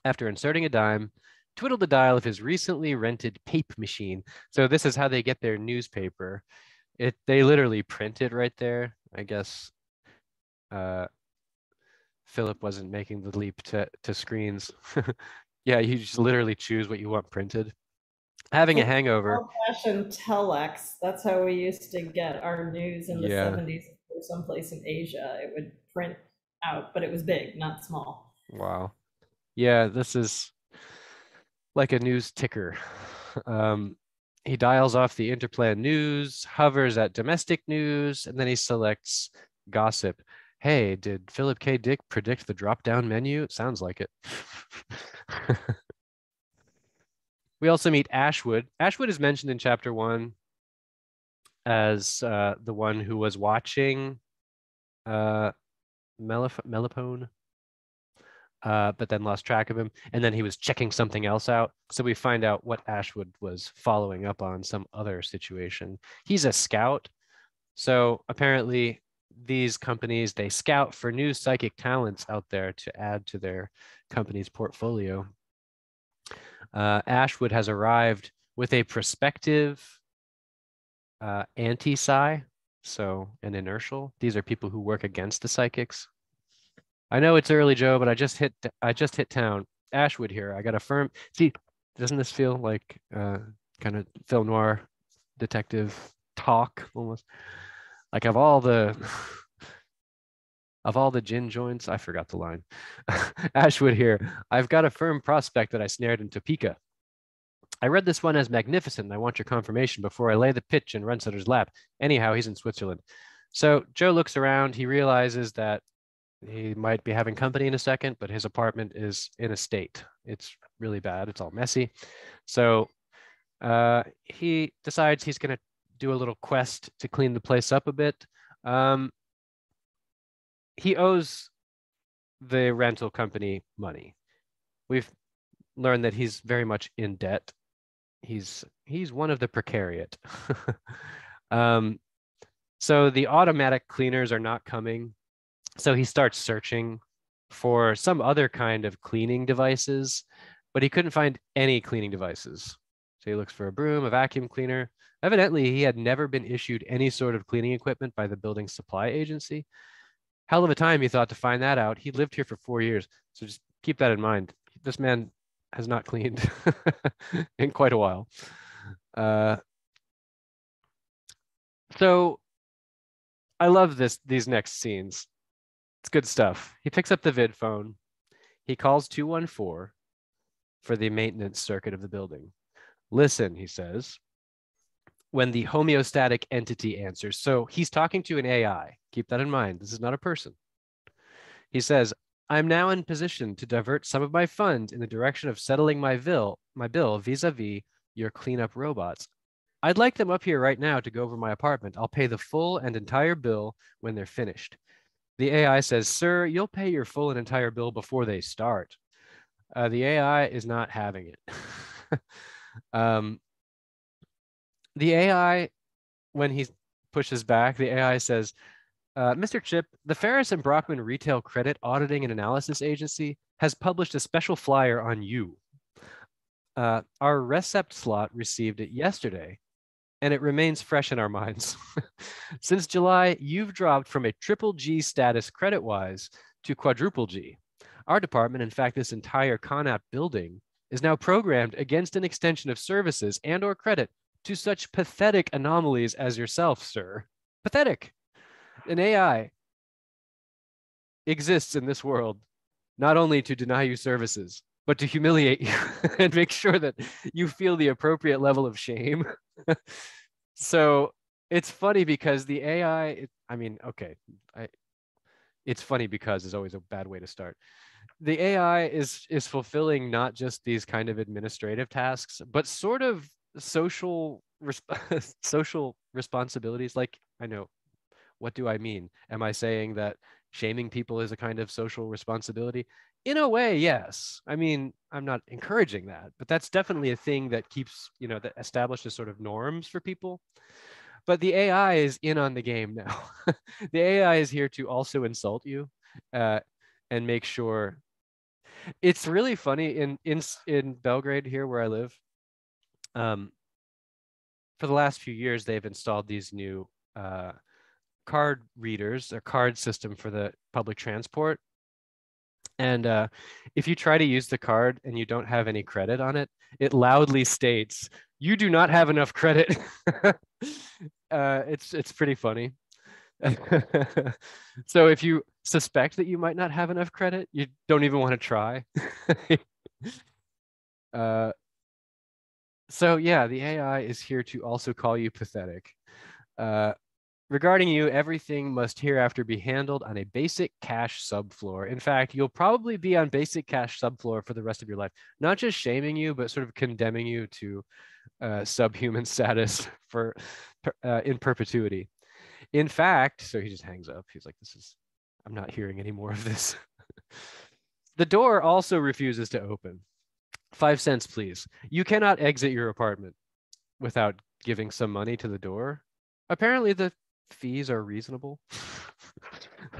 after inserting a dime, twiddled the dial of his recently rented pape machine. So this is how they get their newspaper, They literally print it right there. I guess Philip wasn't making the leap to screens. Yeah, you just literally choose what you want printed. Having a hangover. Old-fashioned telex. That's how we used to get our news in the Yeah. 70s. Or someplace in Asia, it would print out, but it was big, not small. Wow. Yeah, this is like a news ticker. He dials off the interplan news, hovers at domestic news, and then he selects gossip. Hey, did Philip K. Dick predict the drop-down menu? It sounds like it. We also meet Ashwood. Ashwood is mentioned in chapter 1 as the one who was watching Melipone, but then lost track of him. And then he was checking something else out. So we find out what Ashwood was following up on, some other situation. He's a scout. So apparently these companies, they scout for new psychic talents out there to add to their company's portfolio. Ashwood has arrived with a prospective anti-psi, so an inertial. These are people who work against the psychics. I know it's early, Joe, but I just hit town. Ashwood here. I got a firm. See, doesn't this feel like kind of film noir detective talk almost? Like of all the gin joints, I forgot the line. Ashwood here. I've got a firm prospect that I snared in Topeka. I read this one as magnificent, and I want your confirmation before I lay the pitch in Runsitter's lap. Anyhow, he's in Switzerland. So Joe looks around. He realizes that he might be having company in a second, but his apartment is in a state. It's really bad. It's all messy. So he decides he's going to do a little quest to clean the place up a bit. He owes the rental company money. We've learned that he's very much in debt. He's one of the precariat. So the automatic cleaners are not coming. So he starts searching for some other kind of cleaning devices, but he couldn't find any cleaning devices. So he looks for a broom, a vacuum cleaner. Evidently, he had never been issued any sort of cleaning equipment by the building supply agency. Hell of a time he thought to find that out. He lived here for 4 years. So just keep that in mind. This man has not cleaned in quite a while. So I love these next scenes. It's good stuff. He picks up the vid phone. He calls 214 for the maintenance circuit of the building. Listen, he says, when the homeostatic entity answers. So he's talking to an AI. Keep that in mind. This is not a person. He says, I'm now in position to divert some of my funds in the direction of settling my bill vis-a-vis your cleanup robots. I'd like them up here right now to go over my apartment. I'll pay the full and entire bill when they're finished. The AI says, sir, you'll pay your full and entire bill before they start. The AI is not having it. The AI, when he pushes back, the AI says, Mr. Chip, the Ferris and Brockman Retail Credit Auditing and Analysis Agency has published a special flyer on you. Our recept slot received it yesterday, and it remains fresh in our minds. Since July, you've dropped from a triple G status credit-wise to quadruple G. Our department, in fact, this entire ConApp building, is now programmed against an extension of services and or credit to such pathetic anomalies as yourself, sir. Pathetic. An AI exists in this world not only to deny you services, but to humiliate you and make sure that you feel the appropriate level of shame. So it's funny because the AI, it's funny because is always a bad way to start. The AI is fulfilling not just these kind of administrative tasks, but sort of social responsibilities. Like, I know, what do I mean? Am I saying that shaming people is a kind of social responsibility? In a way, yes. I mean, I'm not encouraging that, but that's definitely a thing that keeps, that establishes sort of norms for people. But the AI is in on the game now. The AI is here to also insult you and make sure. It's really funny in Belgrade here where I live. for the last few years, they've installed these new card readers, a card system for the public transport. And if you try to use the card and you don't have any credit on it, it loudly states, "You do not have enough credit." It's pretty funny. So if you suspect that you might not have enough credit, you don't even want to try. So yeah, the AI is here to also call you pathetic. Regarding you, everything must hereafter be handled on a basic cash subfloor. In fact, you'll probably be on basic cash subfloor for the rest of your life. Not just shaming you, but sort of condemning you to subhuman status for in perpetuity. In fact, so he just hangs up. He's like, I'm not hearing any more of this. The door also refuses to open. 5 cents, please. You cannot exit your apartment without giving some money to the door. Apparently the fees are reasonable.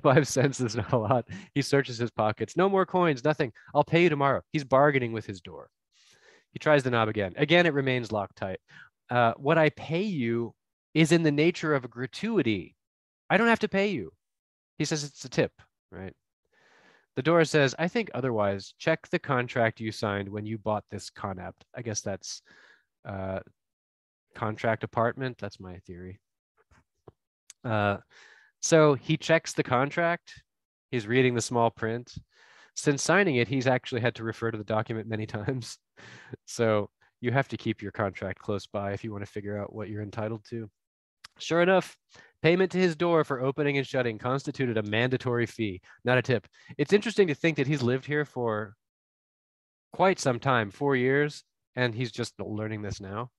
5 cents is not a lot. He searches his pockets. No more coins, nothing. I'll pay you tomorrow. He's bargaining with his door. He tries the knob again. Again, it remains locked tight. What I pay you is in the nature of a gratuity. I don't have to pay you. He says it's a tip, right? The door says, I think otherwise. Check the contract you signed when you bought this Conapt. I guess that's contract apartment. That's my theory. So he checks the contract. He's reading the small print. Since signing it, he's actually had to refer to the document many times. So you have to keep your contract close by if you want to figure out what you're entitled to. Sure enough, payment to his door for opening and shutting constituted a mandatory fee, not a tip. It's interesting to think that he's lived here for quite some time, 4 years, and he's just learning this now.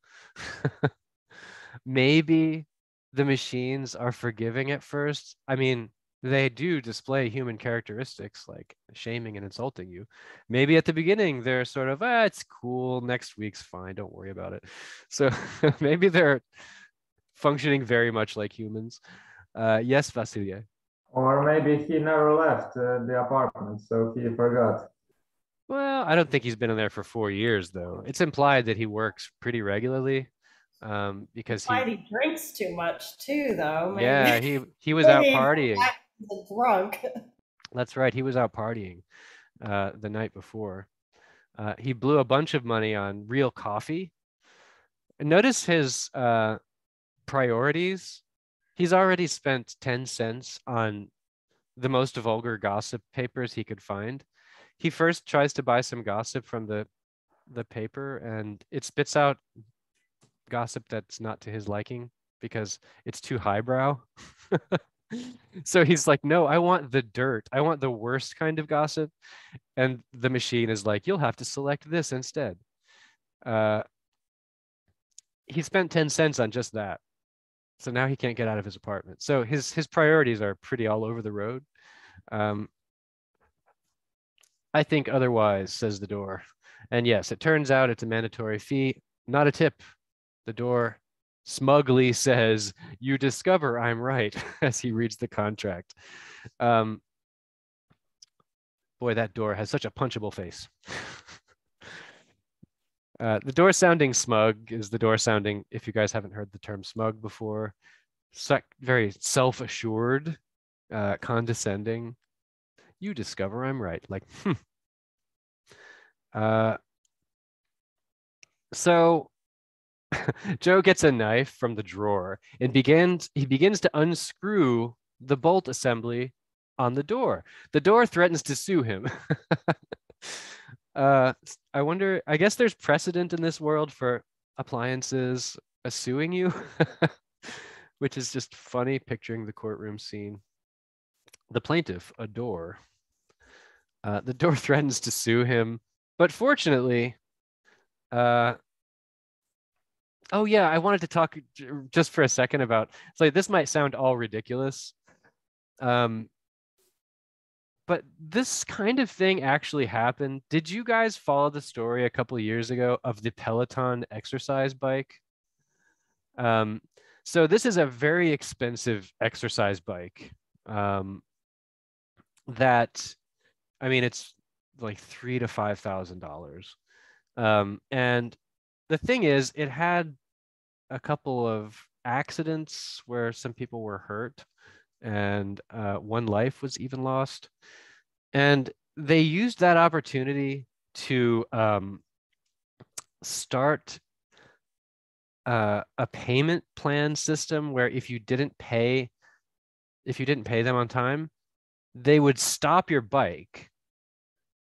Maybe the machines are forgiving at first. I mean, they do display human characteristics like shaming and insulting you. Maybe at the beginning, they're sort of, it's cool. Next week's fine. Don't worry about it. So maybe they're functioning very much like humans. Yes, Vasilia. Or maybe he never left the apartment, so he forgot. Well, I don't think he's been in there for 4 years, though. It's implied that he works pretty regularly because he drinks too much too, though. Maybe. Yeah, he was out partying. He's drunk. That's right. He was out partying the night before. He blew a bunch of money on real coffee. And notice his priorities. He's already spent 10 cents on the most vulgar gossip papers he could find. He first tries to buy some gossip from the paper, and it spits out gossip that's not to his liking because it's too highbrow. So he's like, no, I want the dirt. I want the worst kind of gossip. And the machine is like, you'll have to select this instead. He spent 10 cents on just that. So now he can't get out of his apartment. So his priorities are pretty all over the road. I think otherwise, says the door. And yes, it turns out it's a mandatory fee, not a tip. The door smugly says, you discover I'm right, as he reads the contract. Boy, that door has such a punchable face. The door sounding smug is the door sounding, if you guys haven't heard the term smug before, very self-assured, condescending. You discover I'm right. Like, So Joe gets a knife from the drawer and he begins to unscrew the bolt assembly on the door. The door threatens to sue him. I wonder, I guess there's precedent in this world for appliances suing you, which is just funny picturing the courtroom scene. The plaintiff, a door. The door threatens to sue him, but fortunately, oh yeah, I wanted to talk just for a second about, so this might sound all ridiculous, but this kind of thing actually happened. Did you guys follow the story a couple of years ago of the Peloton exercise bike? So this is a very expensive exercise bike that, I mean, it's like $3,000 to $5,000. And the thing is, it had a couple of accidents where some people were hurt, and one life was even lost. And they used that opportunity to start a payment plan system where if you didn't pay them on time, they would stop your bike.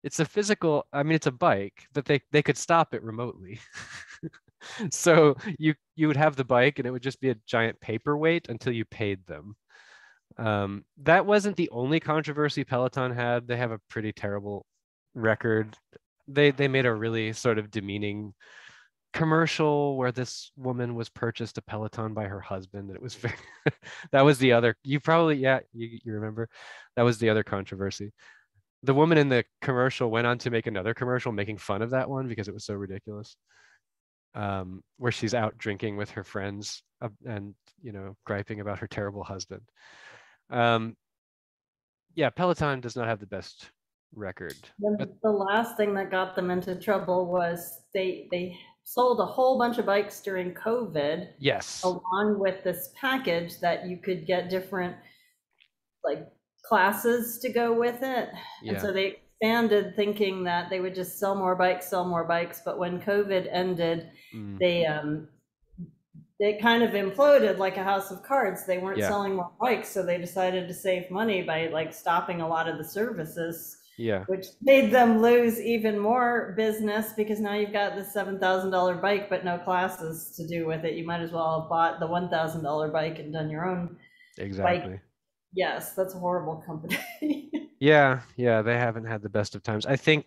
It's a physical, I mean, it's a bike, but they could stop it remotely. So you would have the bike and it would just be a giant paperweight until you paid them. That wasn't the only controversy Peloton had. They have a pretty terrible record. They made a really sort of demeaning commercial where this woman was purchased a Peloton by her husband, and it was very that was the other, you probably, yeah, you remember, that was the other controversy. The woman in the commercial went on to make another commercial making fun of that one because it was so ridiculous, where she's out drinking with her friends and griping about her terrible husband. Yeah, Peloton does not have the best record. The last thing that got them into trouble was they sold a whole bunch of bikes during COVID. Yes. Along with this package that you could get different like classes to go with it. Yeah. And so they expanded thinking that they would just sell more bikes. But when COVID ended, they kind of imploded like a house of cards. They weren't selling more bikes, so they decided to save money by like stopping a lot of the services. Yeah. Which made them lose even more business because now you've got this $7,000 bike, but no classes to do with it. You might as well have bought the $1,000 bike and done your own exactly. bike. Yes, that's a horrible company. Yeah, they haven't had the best of times. I think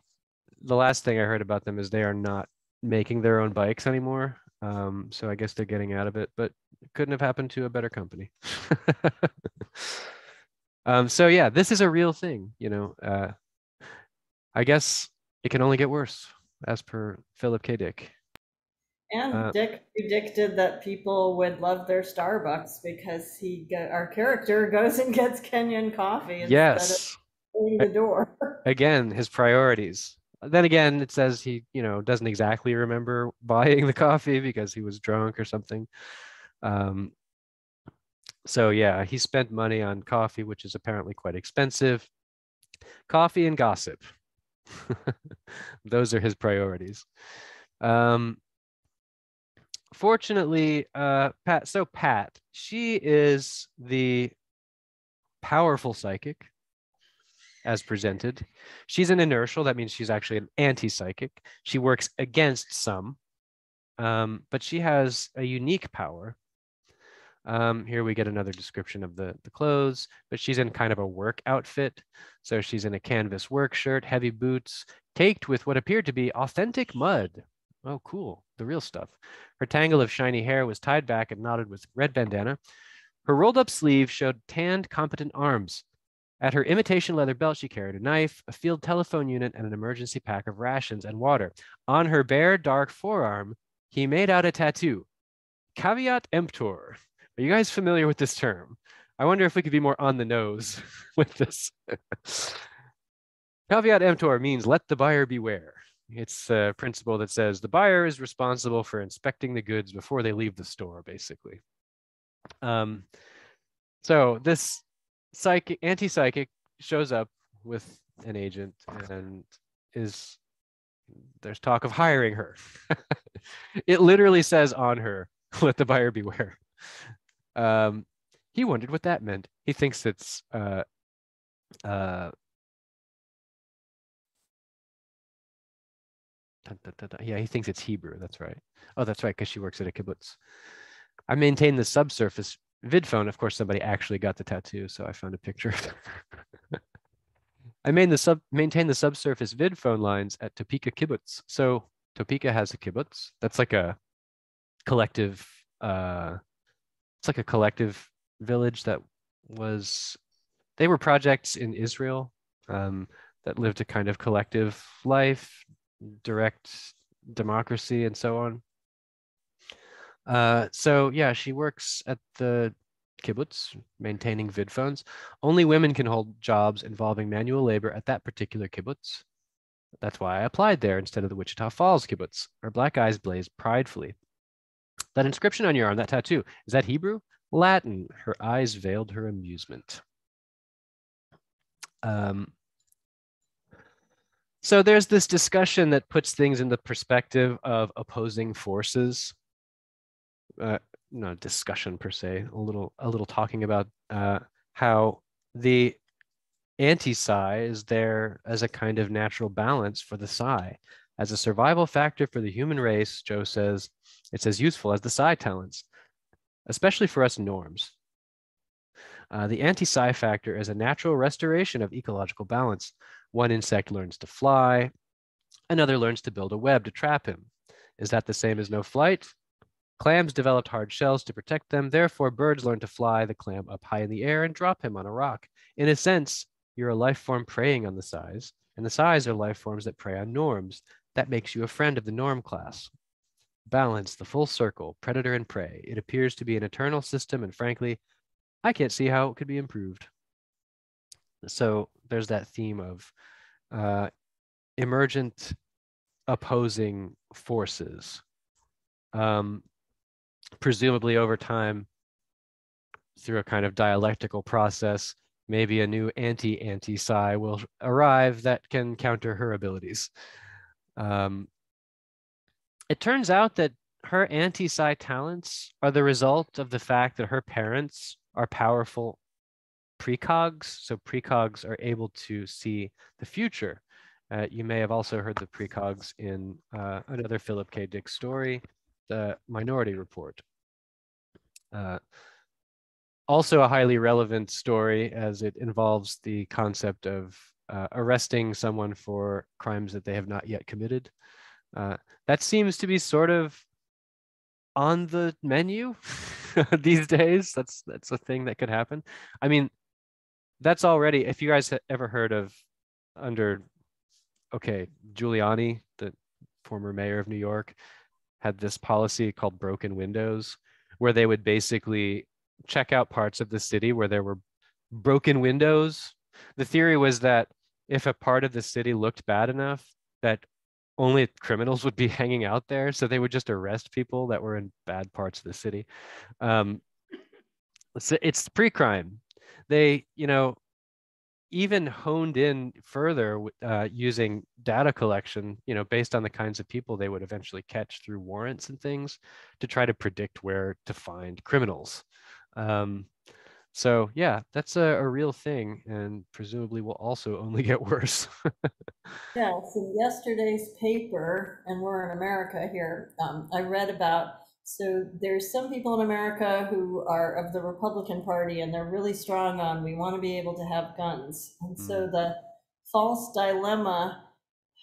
the last thing I heard about them is they are not making their own bikes anymore. So I guess they're getting out of it, but it couldn't have happened to a better company. So yeah, this is a real thing, I guess it can only get worse, as per Philip K. Dick. And Dick predicted that people would love their Starbucks because our character goes and gets Kenyan coffee instead of opening the door. Again, his priorities. Then again, it says he, doesn't exactly remember buying the coffee because he was drunk or something. So yeah, he spent money on coffee, which is apparently quite expensive. Coffee and gossip. Those are his priorities. Fortunately, Pat, she is the powerful psychic as presented. She's an inertial. That means she's actually an anti-psychic. She works against some, but she has a unique power. Here we get another description of the clothes, but she's in kind of a work outfit. So she's in a canvas work shirt, heavy boots, caked with what appeared to be authentic mud. Oh, cool. The real stuff. Her tangle of shiny hair was tied back and knotted with red bandana. Her rolled up sleeve showed tanned, competent arms. At her imitation leather belt, she carried a knife, a field telephone unit, and an emergency pack of rations and water. On her bare, dark forearm, he made out a tattoo. Caveat emptor. Are you guys familiar with this term? I wonder if we could be more on the nose with this. Caveat emptor means let the buyer beware. It's a principle that says the buyer is responsible for inspecting the goods before they leave the store, basically. So this anti-psychic shows up with an agent and there's talk of hiring her. It literally says on her, let the buyer beware. He wondered what that meant. He thinks it's yeah, he thinks it's Hebrew. That's right. Oh, that's right, because she works at a kibbutz. I maintain the subsurface vid phone. Of course, somebody actually got the tattoo, so I found a picture of it. I maintain the subsurface vid phone lines at Topeka kibbutz. So Topeka has a kibbutz. That's like a collective. It's like a collective village that was. They were projects in Israel that lived a kind of collective life, direct democracy, and so on. So yeah, she works at the kibbutz, maintaining vid phones. Only women can hold jobs involving manual labor at that particular kibbutz. That's why I applied there instead of the Wichita Falls kibbutz. Her black eyes blazed pridefully. That inscription on your arm, that tattoo, is that Hebrew? Latin. Her eyes veiled her amusement. So there's this discussion that puts things in the perspective of opposing forces. Not a discussion per se, a little talking about how the anti-psi is there as a kind of natural balance for the psi. As a survival factor for the human race, Joe says, it's as useful as the psi talents, especially for us norms. The anti-psi factor is a natural restoration of ecological balance. One insect learns to fly, another learns to build a web to trap him. Is that the same as no flight? Clams developed hard shells to protect them, therefore birds learn to fly the clam up high in the air and drop him on a rock. In a sense, you're a life form preying on the psis, and the psis are life forms that prey on norms. That makes you a friend of the norm class. Balance, the full circle, predator and prey. It appears to be an eternal system, and frankly, I can't see how it could be improved. So there's that theme of emergent opposing forces. Presumably over time, through a kind of dialectical process, maybe a new anti-psi will arrive that can counter her abilities. It turns out that her anti-psi talents are the result of the fact that her parents are powerful precogs. So precogs are able to see the future. You may have also heard the precogs in another Philip K. Dick story, The Minority Report. Also a highly relevant story as it involves the concept of arresting someone for crimes that they have not yet committed. That seems to be sort of on the menu these days. That's a thing that could happen. I mean, that's already, if you guys have ever heard of Giuliani, the former mayor of New York, had this policy called broken windows, where they would basically check out parts of the city where there were broken windows. The theory was that if a part of the city looked bad enough, that only criminals would be hanging out there, so they would just arrest people that were in bad parts of the city. It's pre-crime. They, even honed in further using data collection, based on the kinds of people they would eventually catch through warrants and things to try to predict where to find criminals. So yeah, that's a real thing, and presumably will also only get worse. Yeah, so yesterday's paper, and we're in America here, I read about, so there's some people in America who are of the Republican Party, and they're really strong on, we want to be able to have guns. And so the false dilemma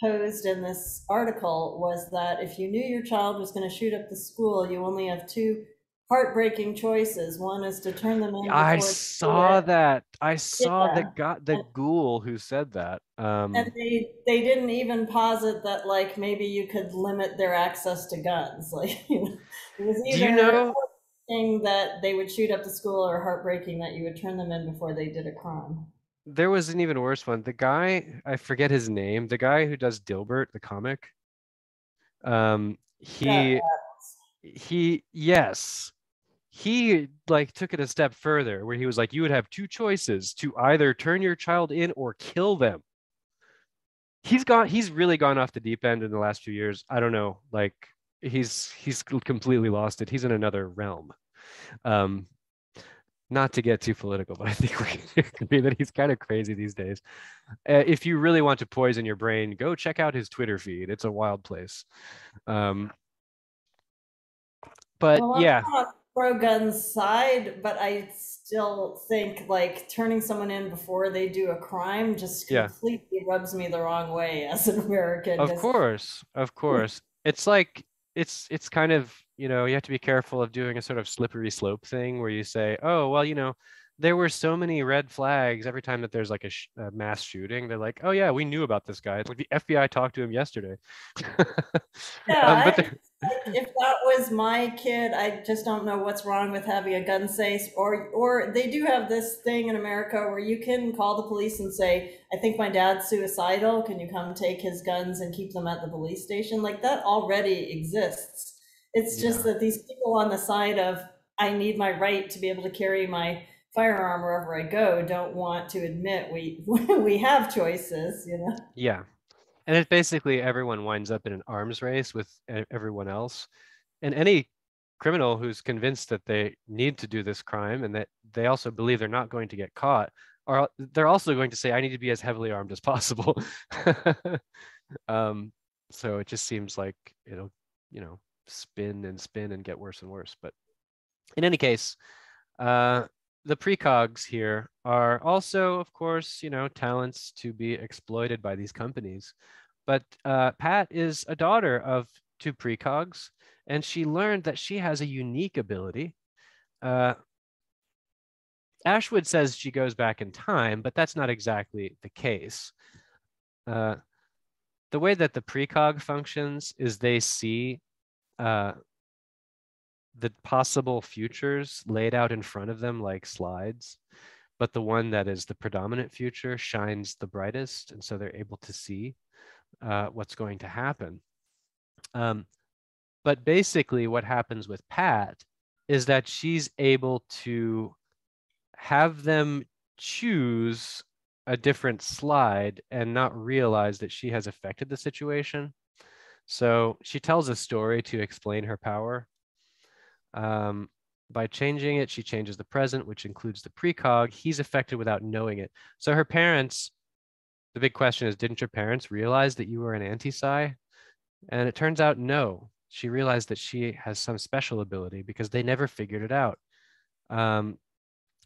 posed in this article was that if you knew your child was going to shoot up the school, you only have two heartbreaking choices. One is to turn them in before I saw that. I saw the ghoul who said that. And they didn't even posit that, like, maybe you could limit their access to guns. Like, it was either thing that they would shoot up the school, or heartbreaking that you would turn them in before they did a crime. There was an even worse one. The guy, I forget his name, the guy who does Dilbert, the comic. He like took it a step further, where he was like, you would have two choices: to either turn your child in or kill them. He's really gone off the deep end in the last few years. I don't know, like he's completely lost it. He's in another realm. Not to get too political, but I think it could be that he's kind of crazy these days. If you really want to poison your brain, go check out his Twitter feed. It's a wild place. But yeah, I'm on pro-gun side, but I still think like turning someone in before they do a crime just completely rubs me the wrong way as an American. Of course. It's like it's kind of, you have to be careful of doing a sort of slippery slope thing where you say, oh, well, there were so many red flags every time that there's like a mass shooting. They're like, oh yeah, we knew about this guy. It's like the FBI talked to him yesterday. Yeah, if that was my kid, I just don't know what's wrong with having a gun safe. Or they do have this thing in America where you can call the police and say, I think my dad's suicidal. Can you come take his guns and keep them at the police station? Like that already exists. It's just that these people on the side of, I need my right to be able to carry my firearm wherever I go, don't want to admit we have choices, you know? Yeah. And it basically everyone winds up in an arms race with everyone else. And any criminal who's convinced that they need to do this crime and that they also believe they're not going to get caught, or they're also going to say, I need to be as heavily armed as possible. So it just seems like it'll, spin and spin and get worse and worse. But in any case, the precogs here are also, of course, talents to be exploited by these companies. But Pat is a daughter of two precogs, and she learned that she has a unique ability. Ashwood says she goes back in time, but that's not exactly the case. The way that the precog functions is they see the possible futures laid out in front of them like slides, but the one that is the predominant future shines the brightest, and so they're able to see what's going to happen. But basically what happens with Pat is that she's able to have them choose a different slide and not realize that she has affected the situation. So she tells a story to explain her power. By changing it, she changes the present, which includes the precog. He's affected without knowing it. So her parents, the big question is, didn't your parents realize that you were an anti-psi? And it turns out, no. She realized that she has some special ability because they never figured it out.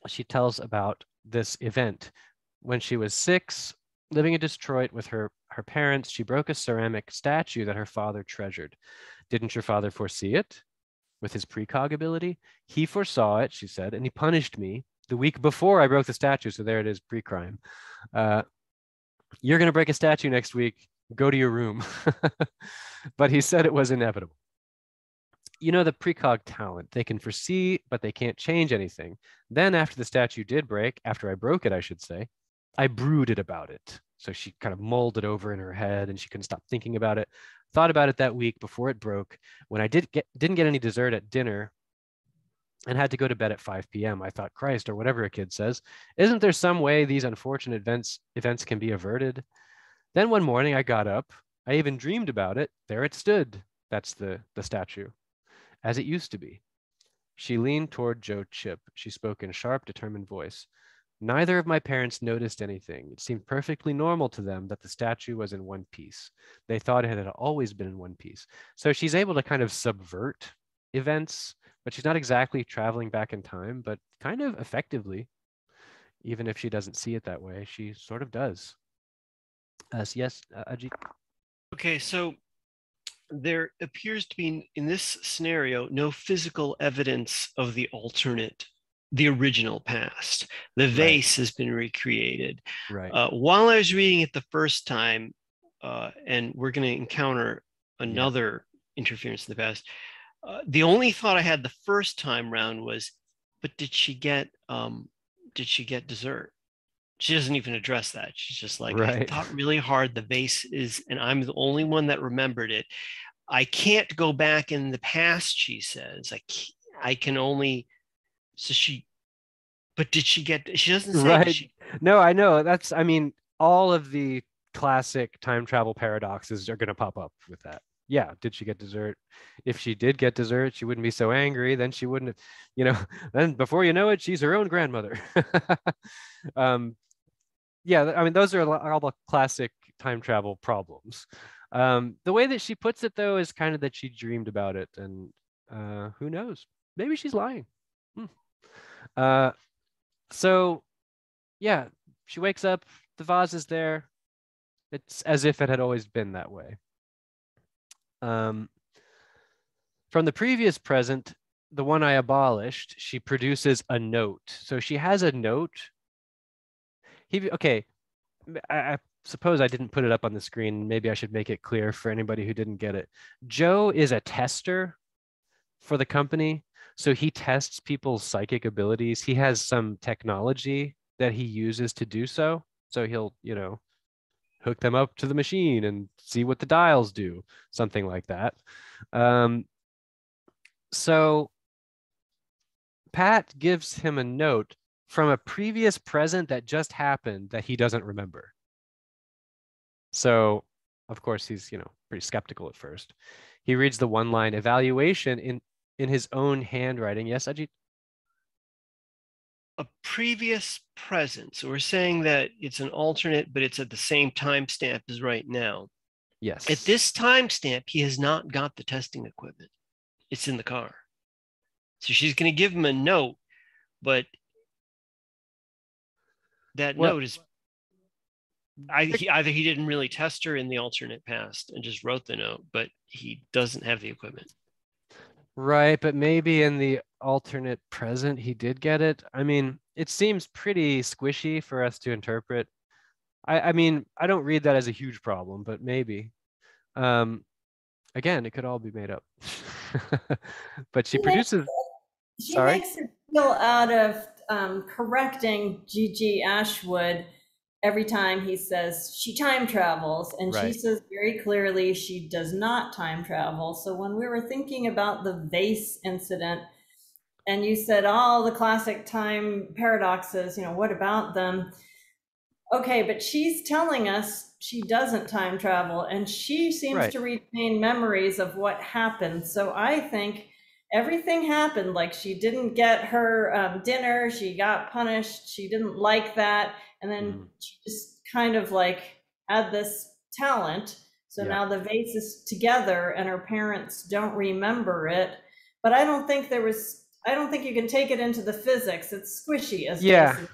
She tells about this event. When she was 6, living in Detroit with her parents, she broke a ceramic statue that her father treasured. Didn't your father foresee it? With his precog ability, he foresaw it, she said, and he punished me the week before I broke the statue. So there it is, pre-crime. You're going to break a statue next week. Go to your room. But he said it was inevitable. The precog talent, they can foresee, but they can't change anything. Then after the statue did break, after I broke it, I should say, I brooded about it. So she kind of mulled it over in her head and she couldn't stop thinking about it. Thought about it that week before it broke. When I didn't get any dessert at dinner and had to go to bed at 5 p.m., I thought, Christ, or whatever a kid says, isn't there some way these unfortunate events can be averted? Then one morning I got up. I even dreamed about it. There it stood. That's the statue, as it used to be. She leaned toward Joe Chip. She spoke in a sharp, determined voice. Neither of my parents noticed anything. It seemed perfectly normal to them that the statue was in one piece. They thought it had always been in one piece. So she's able to kind of subvert events, but she's not exactly traveling back in time, but kind of effectively, even if she doesn't see it that way, she sort of does. So yes, Ajit. Okay, so there appears to be, in this scenario, no physical evidence of the original past. The vase has been recreated. Right. While I was reading it the first time, and we're going to encounter another interference in the past, the only thought I had the first time round was, but did she get dessert? She doesn't even address that. She's just like, I thought really hard. The vase is, and I'm the only one that remembered it. I can't go back in the past, she says. I can only, so she, but did she get, she doesn't say. Right. No, I know. I mean, all of the classic time travel paradoxes are going to pop up with that. Yeah. Did she get dessert? If she did get dessert, she wouldn't be so angry. Then she wouldn't have, then before you know it, she's her own grandmother. Yeah, I mean, those are all the classic time travel problems. The way that she puts it, though, is kind of that she dreamed about it, and who knows? Maybe she's lying. So, yeah, she wakes up, the vase is there. It's as if it had always been that way. From the previous present, the one I abolished, she produces a note. So she has a note. Okay, I suppose I didn't put it up on the screen. Maybe I should make it clear for anybody who didn't get it. Joe is a tester for the company. So he tests people's psychic abilities. He has some technology that he uses to do so. So he'll, hook them up to the machine and see what the dials do, something like that. So Pat gives him a note from a previous present that just happened that he doesn't remember. So, of course, he's, pretty skeptical at first. He reads the one-line evaluation in his own handwriting. Yes, Ajit? A previous present. So we're saying that it's an alternate, but it's at the same timestamp as right now. Yes. At this timestamp, he has not got the testing equipment. It's in the car. So she's going to give him a note, but that note is either he didn't really test her in the alternate past and just wrote the note, but he doesn't have the equipment. Right, but maybe in the alternate present he did get it. I mean, it seems pretty squishy for us to interpret. I mean, I don't read that as a huge problem, but maybe. Again, it could all be made up. But she produces. She makes a deal out of correcting Gigi Ashwood every time he says she time travels, and Right. she says very clearly she does not time travel. So when we were thinking about the vase incident, and you said all the classic time paradoxes, what about them? Okay, but she's telling us she doesn't time travel, and she seems to retain memories of what happened. So I think everything happened. Like, she didn't get her dinner, she got punished, she didn't like that, and then she just kind of like had this talent. So now the vase is together and her parents don't remember it. But I don't think you can take it into the physics. It's squishy, as Jason.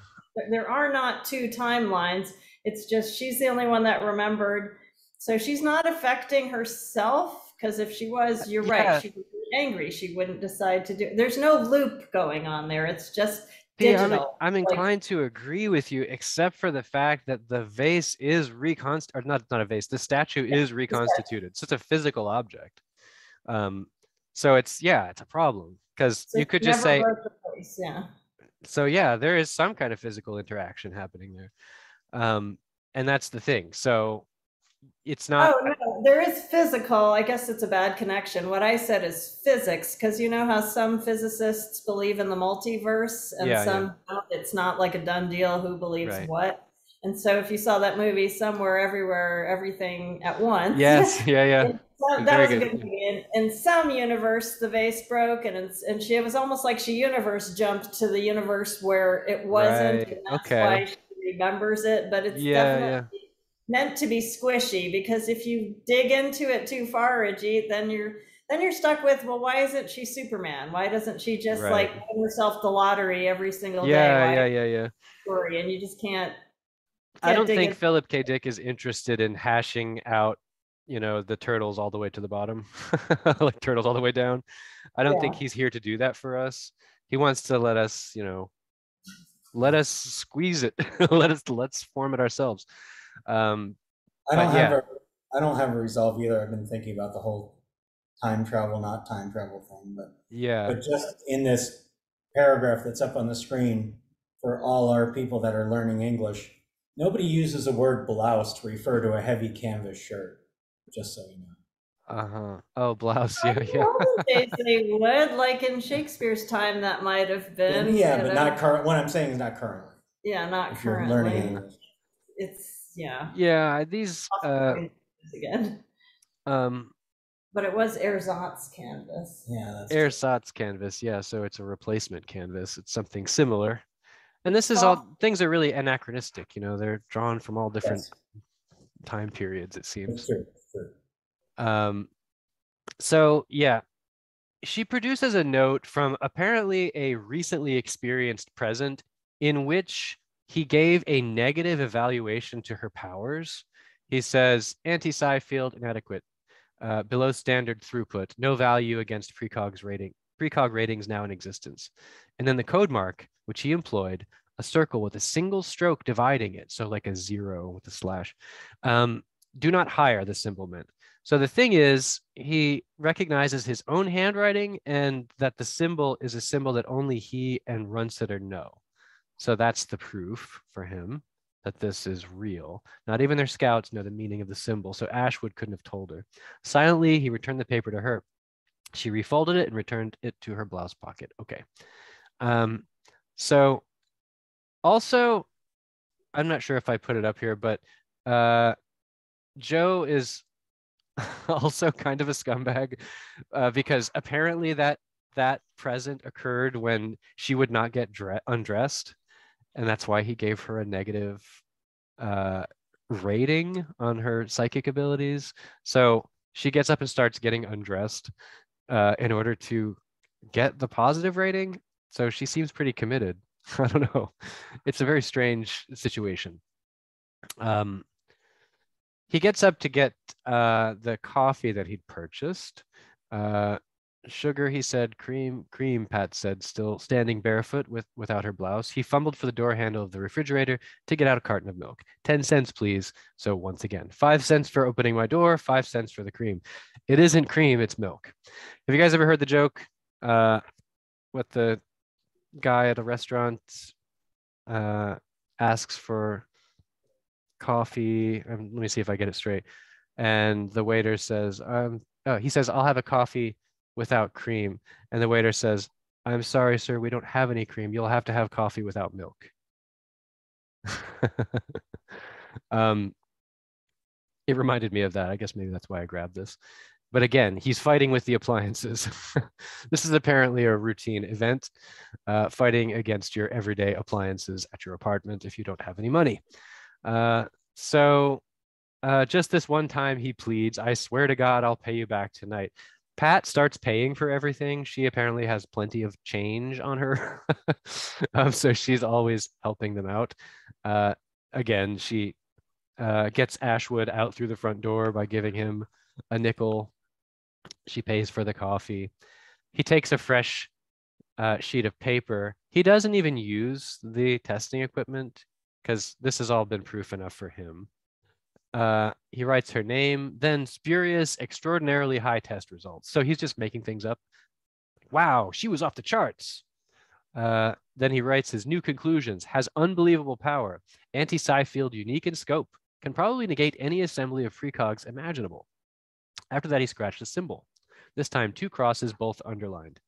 There are not two timelines. It's just she's the only one that remembered. So she's not affecting herself, because if she was, you're right, she would be angry. She wouldn't decide to do it. There's no loop going on there. It's just digital. I'm inclined to agree with you, except for the fact that the vase is not a vase. The statue is reconstituted. So it's a physical object. So it's a problem, because you could just say. So there is some kind of physical interaction happening there. And that's the thing. So it's not. Oh, no, there is physical. I guess it's a bad connection. What I said is physics, because you know how some physicists believe in the multiverse and some don't. It's not like a done deal who believes what. And so if you saw that movie Somewhere, Everywhere, Everything at Once. Yes, yeah. That was a good movie. In some universe, the vase broke, and she was almost like she universe jumped to the universe where it wasn't, and that's why she remembers it. But it's definitely meant to be squishy, because if you dig into it too far, Ajit, then you're stuck with, well, why isn't she Superman? Why doesn't she just like win herself the lottery every single day? Yeah. Story, and you just can't. I don't think Philip K. Dick is interested in hashing out, the turtles all the way to the bottom, like turtles all the way down. I don't think he's here to do that for us. He wants to let us, let us squeeze it. Let's form it ourselves. I don't have a resolve either. I've been thinking about the whole time travel, not time travel thing, but just in this paragraph that's up on the screen for all our people that are learning English, nobody uses the word blouse to refer to a heavy canvas shirt, just so you know. Oh, blouse. Yeah. They would, like in Shakespeare's time, that might have been. But not current. What I'm saying is not currently. Yeah, not currently. You're learning English. It's These again. But it was Ersatz canvas. Yeah, that's Ersatz canvas. Yeah, so it's a replacement canvas. It's something similar. And this is all things are really anachronistic. They're drawn from all different time periods, it seems. True. So she produces a note from apparently a recently experienced present in which he gave a negative evaluation to her powers. He says anti-psi field inadequate, below standard throughput, no value against precog ratings now in existence. And then the code mark, which he employed, a circle with a single stroke dividing it, so like a 0 with a slash. Do not hire, the symbol meant. So the thing is, he recognizes his own handwriting and that the symbol is a symbol that only he and Runsitter know. So that's the proof for him that this is real. Not even their scouts know the meaning of the symbol, so Ashwood couldn't have told her. Silently, he returned the paper to her. She refolded it and returned it to her blouse pocket. Okay. So also, I'm not sure if I put it up here, but Joe is also kind of a scumbag because apparently that present occurred when she would not get undressed, and that's why he gave her a negative rating on her psychic abilities. So she gets up and starts getting undressed in order to get the positive rating. So she seems pretty committed. I don't know. It's a very strange situation. He gets up to get the coffee that he'd purchased. Sugar, he said. Cream, cream, Pat said, still standing barefoot without her blouse. He fumbled for the door handle of the refrigerator to get out a carton of milk. 10 cents, please. So once again, 5 cents for opening my door, 5 cents for the cream. It isn't cream, it's milk. Have you guys ever heard the joke what the guy at a restaurant asks for coffee? Let me see if I get it straight. And the waiter says, he says, I'll have a coffee without cream. And the waiter says, I'm sorry, sir, we don't have any cream. You'll have to have coffee without milk. It reminded me of that. I guess maybe that's why I grabbed this. But again, he's fighting with the appliances. This is apparently a routine event, fighting against your everyday appliances at your apartment if you don't have any money. So just this one time he pleads, I swear to God, I'll pay you back tonight. Pat starts paying for everything. She apparently has plenty of change on her. So she's always helping them out. Again, she gets Ashwood out through the front door by giving him a nickel. She pays for the coffee. He takes a fresh sheet of paper. He doesn't even use the testing equipment because this has all been proof enough for him. He writes her name, then spurious, extraordinarily high test results. So he's just making things up. Wow, she was off the charts. Then he writes his new conclusions, has unbelievable power, anti-psi field unique in scope, can probably negate any assembly of precogs imaginable. After that, he scratched a symbol. This time, 2 crosses, both underlined.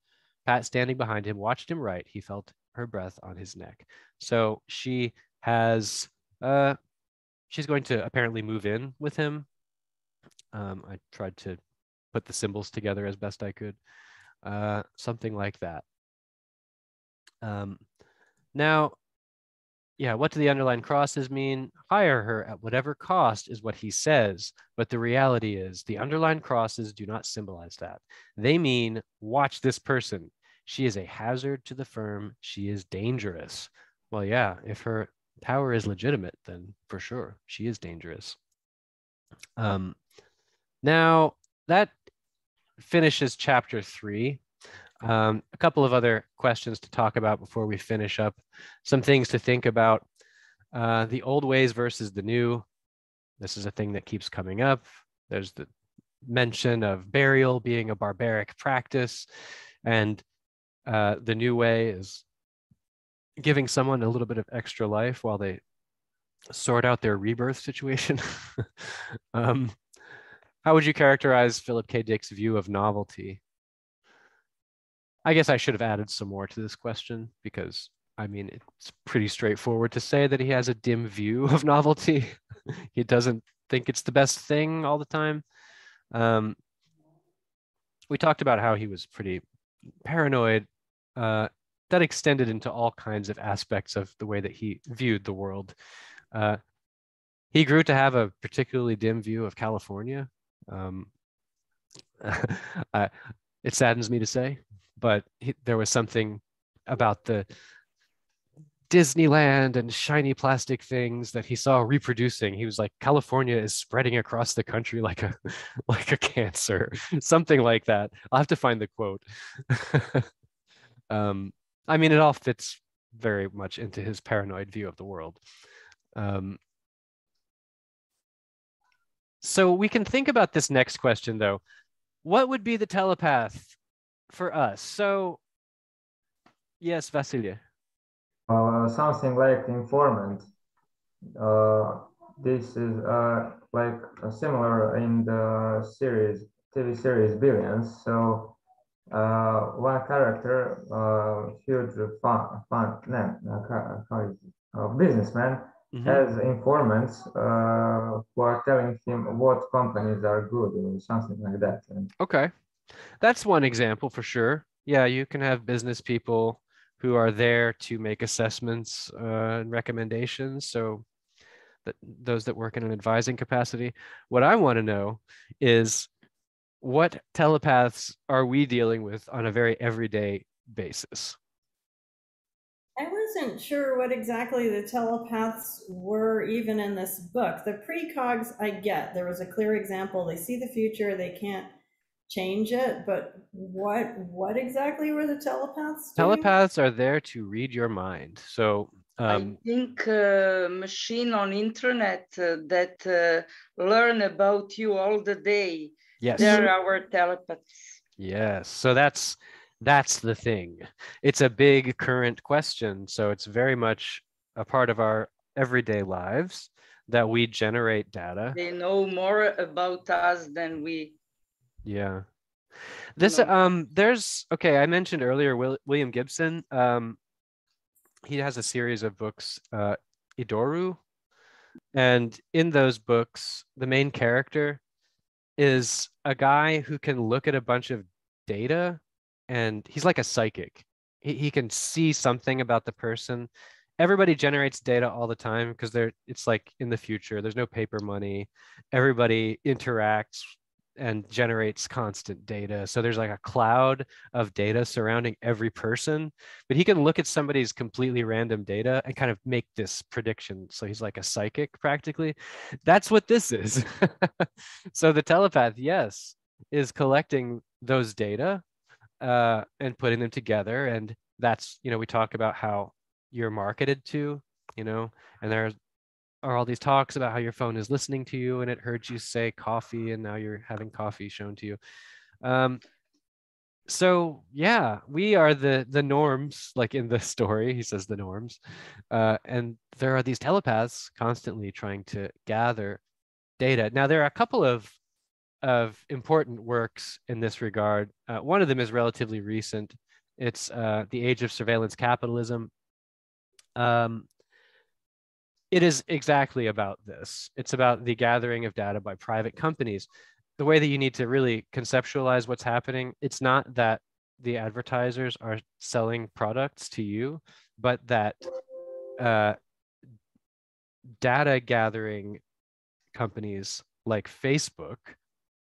Pat, standing behind him, watched him write. He felt her breath on his neck. So she has, she's going to apparently move in with him. I tried to put the symbols together as best I could. Something like that. Now, yeah, what do the underlined crosses mean? Hire her at whatever cost is what he says. But the reality is the underlined crosses do not symbolize that. They mean, watch this person. She is a hazard to the firm. She is dangerous. Well, yeah, if her power is legitimate, then for sure, she is dangerous. Now, that finishes chapter 3. A couple of other questions to talk about before we finish up. Some things to think about. The old ways versus the new. This is a thing that keeps coming up. There's the mention of burial being a barbaric practice, and the new way is giving someone a little bit of extra life while they sort out their rebirth situation. How would you characterize Philip K. Dick's view of novelty? I guess I should have added some more to this question because, I mean, it's pretty straightforward to say that he has a dim view of novelty. He doesn't think it's the best thing all the time. We talked about how he was pretty paranoid. That extended into all kinds of aspects of the way that he viewed the world. He grew to have a particularly dim view of California. It saddens me to say, but there was something about the Disneyland and shiny plastic things that he saw reproducing. He was like, California is spreading across the country like a cancer, something like that. I'll have to find the quote. I mean, it all fits very much into his paranoid view of the world. So we can think about this next question, though. What would be the telepath for us? So, yes, Vasily. Something like informant. This is like similar in the TV series Billions. So one character, huge businessman, has informants who are telling him what companies are good or something like that. Okay, that's one example for sure. Yeah, you can have business people who are there to make assessments and recommendations. So that those that work in an advising capacity. What I want to know is what telepaths are we dealing with on a very everyday basis? I wasn't sure what exactly the telepaths were even in this book. The precogs I get. There was a clear example. They see the future, they can't change it, but what exactly were the telepaths doing? Telepaths are there to read your mind. So I think machine on internet that learn about you all the day. yes. They're our telepaths. Yes. So that's the thing. It's a big current question. So it's very much a part of our everyday lives that we generate data. They know more about us than we. Yeah. This know. there's okay, I mentioned earlier William Gibson. He has a series of books, Idoru, and in those books, the main character is a guy who can look at a bunch of data, and he's like a psychic. He can see something about the person. Everybody generates data all the time because it's like in the future, there's no paper money. Everybody interacts and generates constant data. So there's like a cloud of data surrounding every person, but he can look at somebody's completely random data and kind of make this prediction. So he's like a psychic practically. That's what this is. So the telepath, yes, is collecting those data and putting them together. And that's, we talk about how you're marketed to, and there are all these talks about how your phone is listening to you and it heard you say coffee and now you're having coffee shown to you. So yeah, we are the norms, like in the story, he says the norms. And there are these telepaths constantly trying to gather data. Now, there are a couple of important works in this regard. One of them is relatively recent. It's The Age of Surveillance Capitalism. It is exactly about this. It's about the gathering of data by private companies. The way that you need to really conceptualize what's happening, it's not that the advertisers are selling products to you, but that data gathering companies like Facebook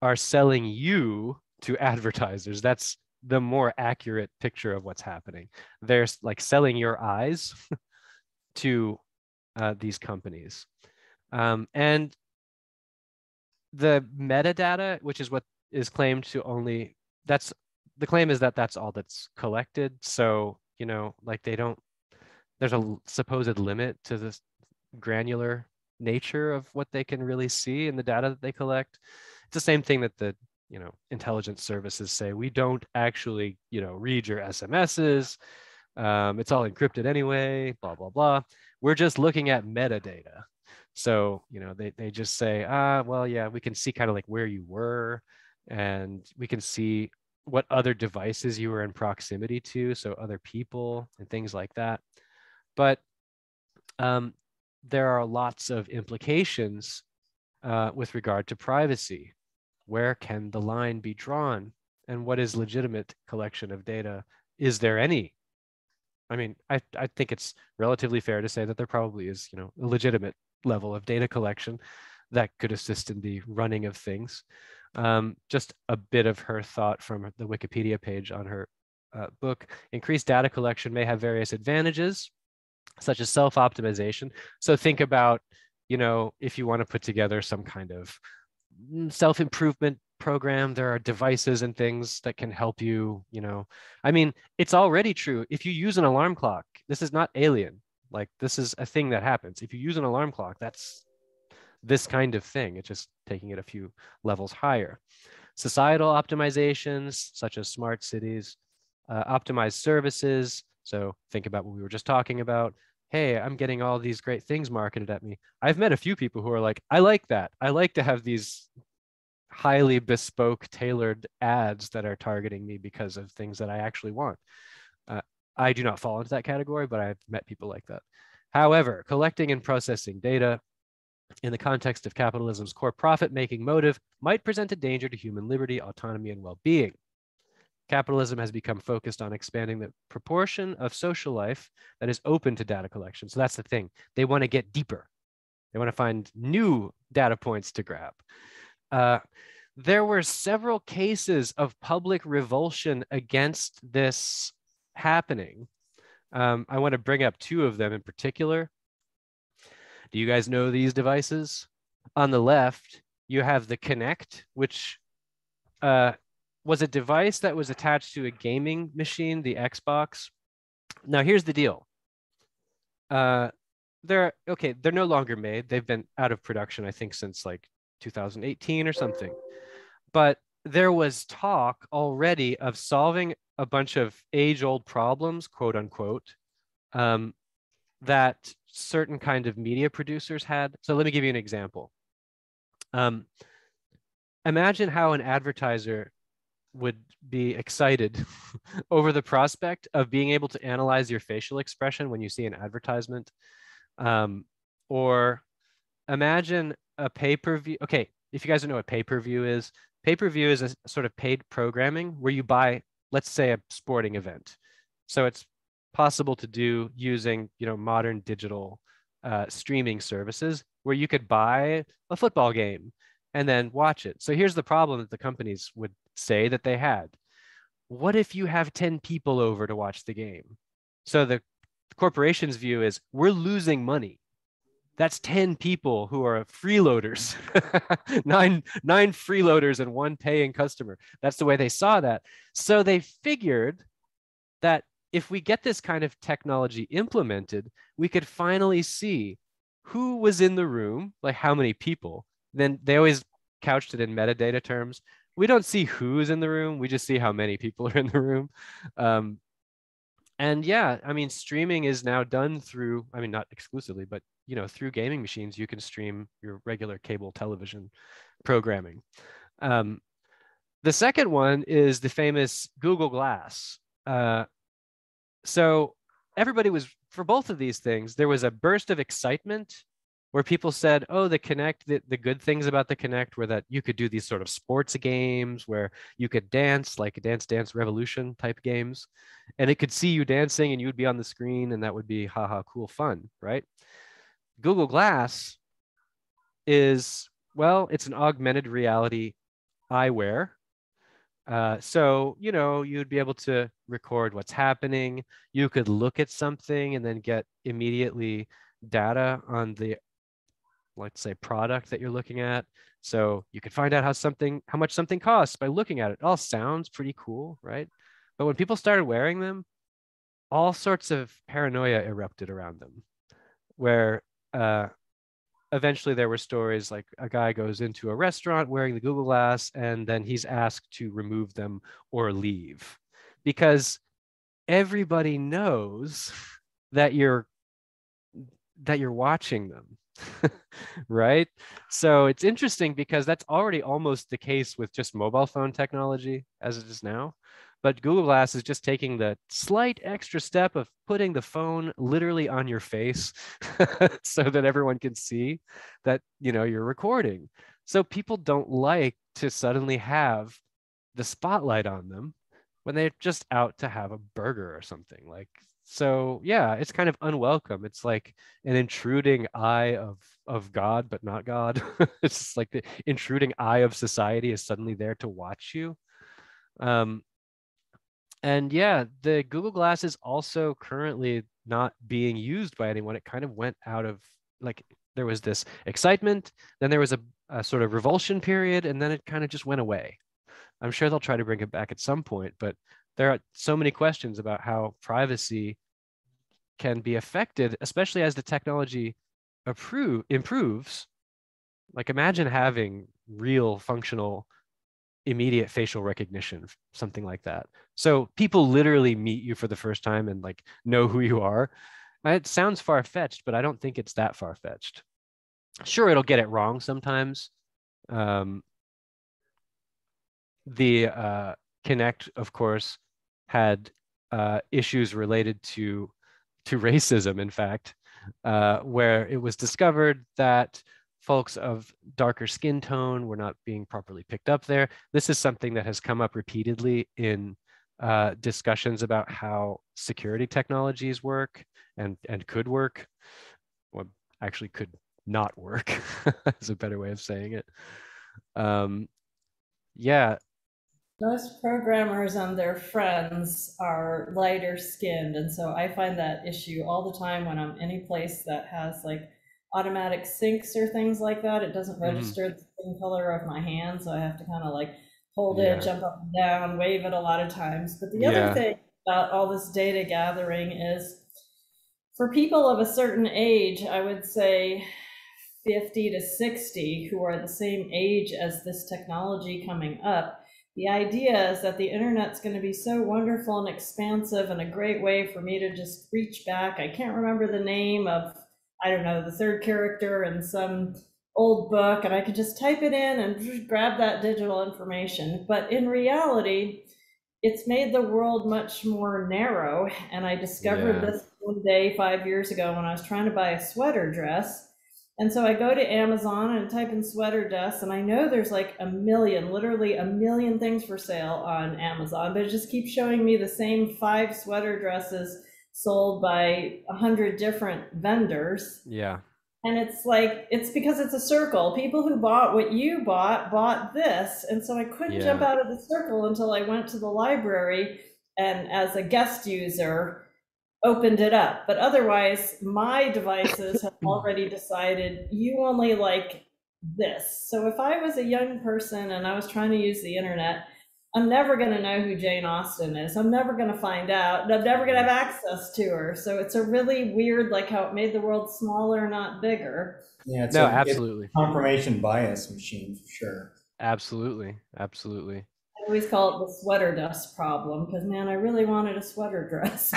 are selling you to advertisers. That's the more accurate picture of what's happening. They're like selling your eyes to these companies. And the metadata, which is what is claimed to only, the claim is that that's all that's collected. So, like there's a supposed limit to this granular nature of what they can really see in the data that they collect. It's the same thing that the intelligence services say. We don't actually read your SMSs. It's all encrypted anyway, blah blah blah. We're just looking at metadata. So they just say, well, yeah, we can see kind of like where you were, and we can see what other devices you were in proximity to, so other people and things like that. But there are lots of implications with regard to privacy. Where can the line be drawn? And what is legitimate collection of data? Is there any? I mean, I think it's relatively fair to say that there probably is, a legitimate level of data collection that could assist in the running of things. Just a bit of her thought from the Wikipedia page on her book. Increased data collection may have various advantages, such as self-optimization. So think about, if you want to put together some kind of self-improvement program, there are devices and things that can help you, I mean, it's already true. If you use an alarm clock, this is not alien. Like, this is a thing that happens. If you use an alarm clock, that's this kind of thing. It's just taking it a few levels higher. Societal optimizations, such as smart cities, optimized services. So think about what we were just talking about. Hey, I'm getting all these great things marketed at me. I've met a few people who are like, I like that. I like to have these highly bespoke, tailored ads that are targeting me because of things that I actually want. I do not fall into that category, but I've met people like that. However, collecting and processing data in the context of capitalism's core profit-making motive might present a danger to human liberty, autonomy, and well-being. Capitalism has become focused on expanding the proportion of social life that is open to data collection. So that's the thing. They want to get deeper. They want to find new data points to grab. There were several cases of public revulsion against this happening. I want to bring up two of them in particular. Do you guys know these devices? On the left, you have the Kinect, which was a device that was attached to a gaming machine, the Xbox. Now, here's the deal. They're no longer made. They've been out of production, I think, since like 2018 or something. But there was talk already of solving a bunch of age-old problems, quote unquote, that certain kind of media producers had. So let me give you an example. Imagine how an advertiser would be excited over the prospect of being able to analyze your facial expression when you see an advertisement. Or imagine a pay-per-view. Okay, if you guys don't know what pay-per-view is a sort of paid programming where you buy, let's say, a sporting event. So it's possible to do using, modern digital streaming services where you could buy a football game and then watch it. So here's the problem that the companies would say that they had. What if you have 10 people over to watch the game? So the corporation's view is we're losing money. That's 10 people who are freeloaders, nine freeloaders and one paying customer. That's the way they saw that. So they figured that if we get this kind of technology implemented, we could finally see who was in the room, like how many people. Then they always couched it in metadata terms. We don't see who's in the room. We just see how many people are in the room. And yeah, I mean, streaming is now done through, I mean, not exclusively, but through gaming machines, you can stream your regular cable television programming. The second one is the famous Google Glass. So everybody was, for both of these things, there was a burst of excitement where people said, oh, the Kinect, the good things about the Kinect were that you could do these sort of sports games where you could dance, like Dance Dance Revolution type games, and it could see you dancing and you would be on the screen and that would be haha, cool fun, right? Google Glass is, well, it's an augmented reality eyewear. So, you'd be able to record what's happening. You could look at something and then get immediately data on the, let's say, product that you're looking at. So you could find out how much something costs by looking at it. It all sounds pretty cool, right? But when people started wearing them, all sorts of paranoia erupted around them, where eventually there were stories like a guy goes into a restaurant wearing the Google Glass and then he's asked to remove them or leave because everybody knows that you're watching them. Right? So it's interesting because that's already almost the case with just mobile phone technology as it is now. But Google Glass is just taking the slight extra step of putting the phone literally on your face so that everyone can see that, you're recording. So people don't like to suddenly have the spotlight on them when they're just out to have a burger or something. So yeah, it's kind of unwelcome. It's like an intruding eye of God, but not God. It's just like the intruding eye of society is suddenly there to watch you. And yeah, the Google Glass is also currently not being used by anyone. It kind of went out of, there was this excitement, then there was a sort of revulsion period, and then it kind of just went away. I'm sure they'll try to bring it back at some point, but there are so many questions about how privacy can be affected, especially as the technology improves. Like imagine having real functional immediate facial recognition, something like that. So people literally meet you for the first time and know who you are. It sounds far-fetched, but I don't think it's that far-fetched. Sure, it'll get it wrong sometimes. The Connect, of course, had issues related to racism, in fact, where it was discovered that folks of darker skin tone were not being properly picked up there. This is something that has come up repeatedly in discussions about how security technologies work and could work. Well, actually could not work is a better way of saying it. Yeah. Most programmers and their friends are lighter skinned, and so I find that issue all the time when I'm any place that has like automatic syncs or things like that. It doesn't register the skin color of my hand, so I have to kind of like hold it, jump up and down, wave it a lot of times. But the other thing about all this data gathering is for people of a certain age, I would say 50 to 60, who are the same age as this technology coming up, the idea is that the internet's going to be so wonderful and expansive and a great way for me to just reach back. I can't remember the name of, I don't know, the third character in some old book, and I could just type it in and just grab that digital information. But in reality, it's made the world much more narrow. And I discovered this one day 5 years ago when I was trying to buy a sweater dress. And so I go to Amazon and type in sweater dress, and I know there's like a million, literally a million things for sale on Amazon, but it just keeps showing me the same 5 sweater dresses sold by 100 different vendors. Yeah. And it's like, it's because it's a circle. People who bought what you bought this. And so I couldn't jump out of the circle until I went to the library and as a guest user opened it up. But otherwise, my devices have already decided you only like this. So if I was a young person and I was trying to use the internet, I'm never going to know who Jane Austen is. I'm never going to find out. I'm never going to have access to her. So it's a really weird, like how it made the world smaller, not bigger. Yeah, it's absolutely. It's a confirmation bias machine for sure. Absolutely. I always call it the sweater dust problem because, man, I really wanted a sweater dress.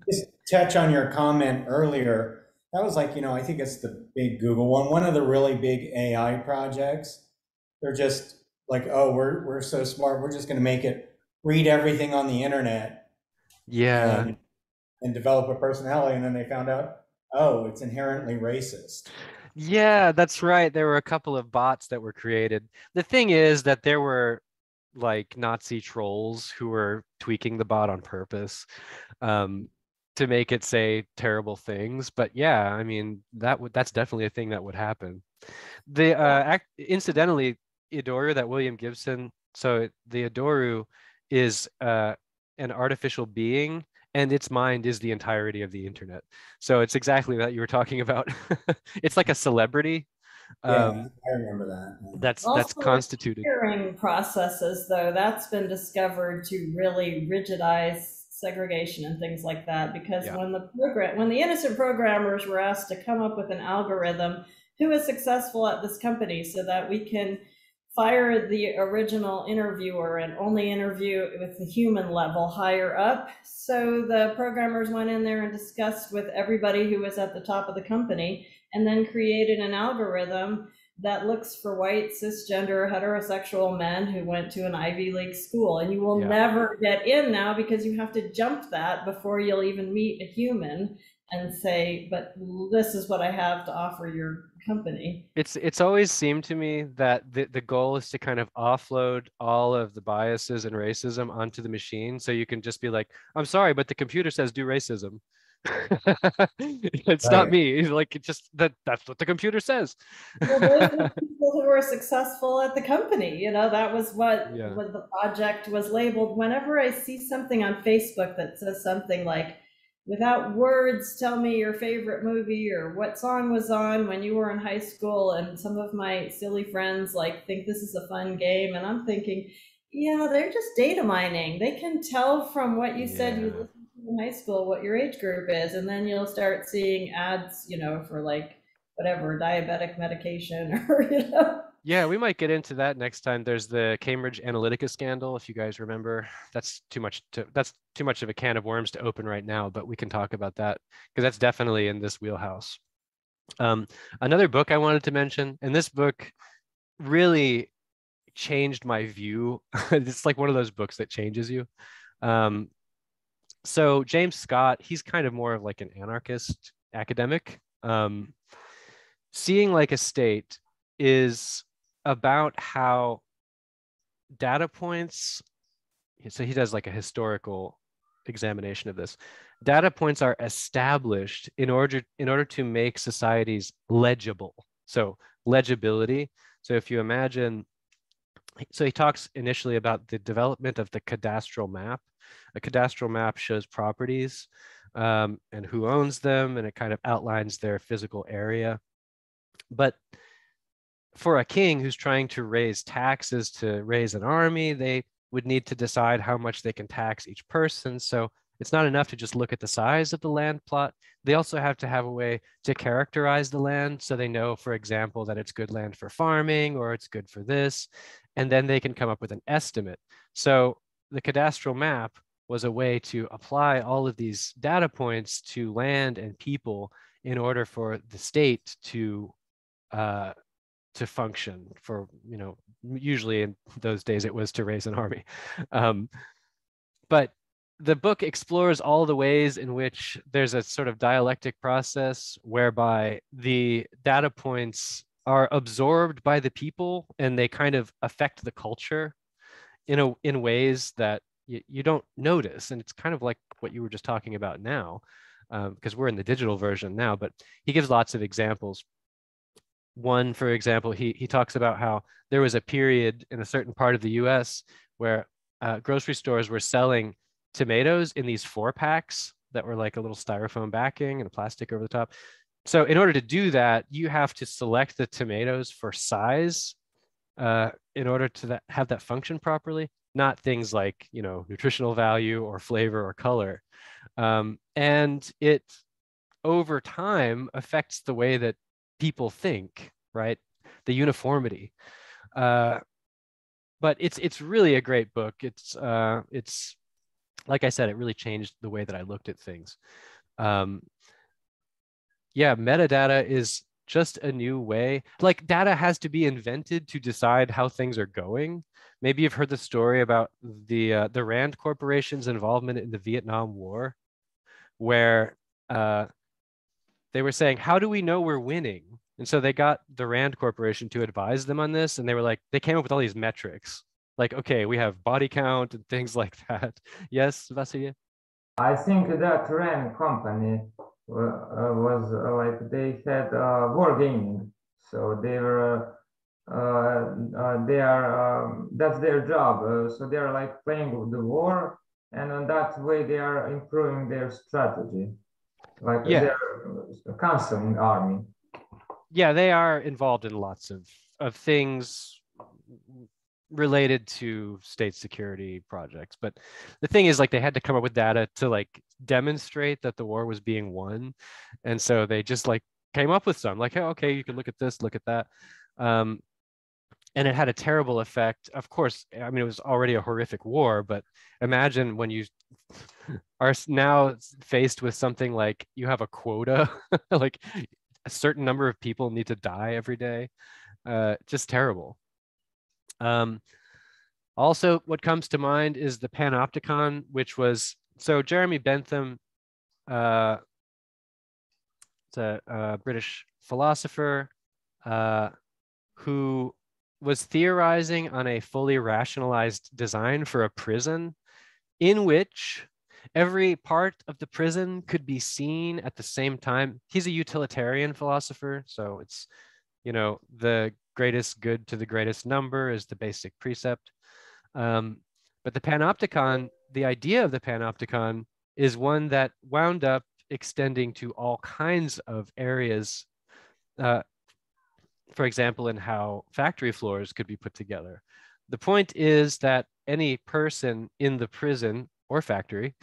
Just touch on your comment earlier. That was like, I think it's the big Google one of the really big AI projects. They're just like, oh, we're so smart. We're just going to make it read everything on the internet. Yeah. And develop a personality. And then they found out, oh, it's inherently racist. Yeah, that's right. There were a couple of bots that were created. The thing is that there were like Nazi trolls who were tweaking the bot on purpose to make it say terrible things. But yeah, I mean, that's definitely a thing that would happen. Incidentally, Edoru, that William Gibson, so the Edoru is an artificial being, and its mind is the entirety of the internet. So it's exactly that you were talking about. It's like a celebrity. I remember that. That's constituted. Hearing processes, though, that's been discovered to really rigidize segregation and things like that. Because when the innocent programmers were asked to come up with an algorithm, who is successful at this company, so that we can fire the original interviewer and only interview with the human level higher up. So the programmers went in there and discussed with everybody who was at the top of the company, and then created an algorithm that looks for white, cisgender, heterosexual men who went to an Ivy League school. And you will never get in now because you have to jump that before you'll even meet a human and say, but this is what I have to offer your company. It's always seemed to me that the goal is to kind of offload all of the biases and racism onto the machine, so you can just be like, I'm sorry, but the computer says do racism. It's not me. Like, it's just that's what the computer says. Well, those are the people who were successful at the company. That was what the project was labeled. Whenever I see something on Facebook that says something like, without words, tell me your favorite movie or what song was on when you were in high school, and some of my silly friends think this is a fun game, and I'm thinking, they're just data mining. They can tell from what you said you listened to in high school what your age group is, and then you'll start seeing ads, for whatever diabetic medication or Yeah, we might get into that next time. There's the Cambridge Analytica scandal, if you guys remember. That's too much of a can of worms to open right now, but we can talk about that because that's definitely in this wheelhouse. Another book I wanted to mention, and this book really changed my view. It's like one of those books that changes you. So James Scott, he's kind of more of like an anarchist academic. Seeing like a state is about how data points, so he does like a historical examination of this. Data points are established in order to make societies legible. So legibility. So if you imagine, so he talks initially about the development of the cadastral map. A cadastral map shows properties and who owns them, and it kind of outlines their physical area. But for a king who's trying to raise taxes to raise an army, they would need to decide how much they can tax each person. So it's not enough to just look at the size of the land plot. They also have to have a way to characterize the land, so they know, for example, that it's good land for farming or it's good for this, and then they can come up with an estimate. So the cadastral map was a way to apply all of these data points to land and people in order for the state to function. For, usually in those days it was to raise an army. But the book explores all the ways in which there's a sort of dialectic process whereby the data points are absorbed by the people and they kind of affect the culture in ways that you don't notice. And it's kind of like what you were just talking about now, because we're in the digital version now, but he gives lots of examples. One, for example, he talks about how there was a period in a certain part of the US where grocery stores were selling tomatoes in these 4-packs that were like a little styrofoam backing and a plastic over the top. So in order to do that, you have to select the tomatoes for size in order to have that function properly, not things like, nutritional value or flavor or color. And it, over time, affects the way that people think, right? The uniformity. But it's really a great book. It's like I said, it really changed the way that I looked at things. Yeah, metadata is just a new way. Like, data has to be invented to decide how things are going. Maybe you've heard the story about the Rand Corporation's involvement in the Vietnam War, where they were saying, how do we know we're winning? And so they got the Rand Corporation to advise them on this. And they were like, they came up with all these metrics. Like, okay, we have body count and things like that. Yes, Vasily? I think that Rand company was like they had wargaming, so they were they are that's their job. So they are like playing the war, and on that way they are improving their strategy, like Yeah. they're canceling army. Yeah, they are involved in lots of things related to state security projects. But the thing is, like, they had to come up with data to like demonstrate that the war was being won. And so they just like came up with some, like, hey, okay, you can look at this, look at that. And it had a terrible effect. Of course, I mean, it was already a horrific war, but imagine when you are now faced with something like you have a quota, like a certain number of people need to die every day. Just terrible. Also, what comes to mind is the Panopticon, which was, so Jeremy Bentham, it's a British philosopher who was theorizing on a fully rationalized design for a prison in which every part of the prison could be seen at the same time. He's a utilitarian philosopher, so it's, the greatest good to the greatest number is the basic precept. But the Panopticon, the idea of the Panopticon is one that wound up extending to all kinds of areas, for example, in how factory floors could be put together. The point is that any person in the prison or factory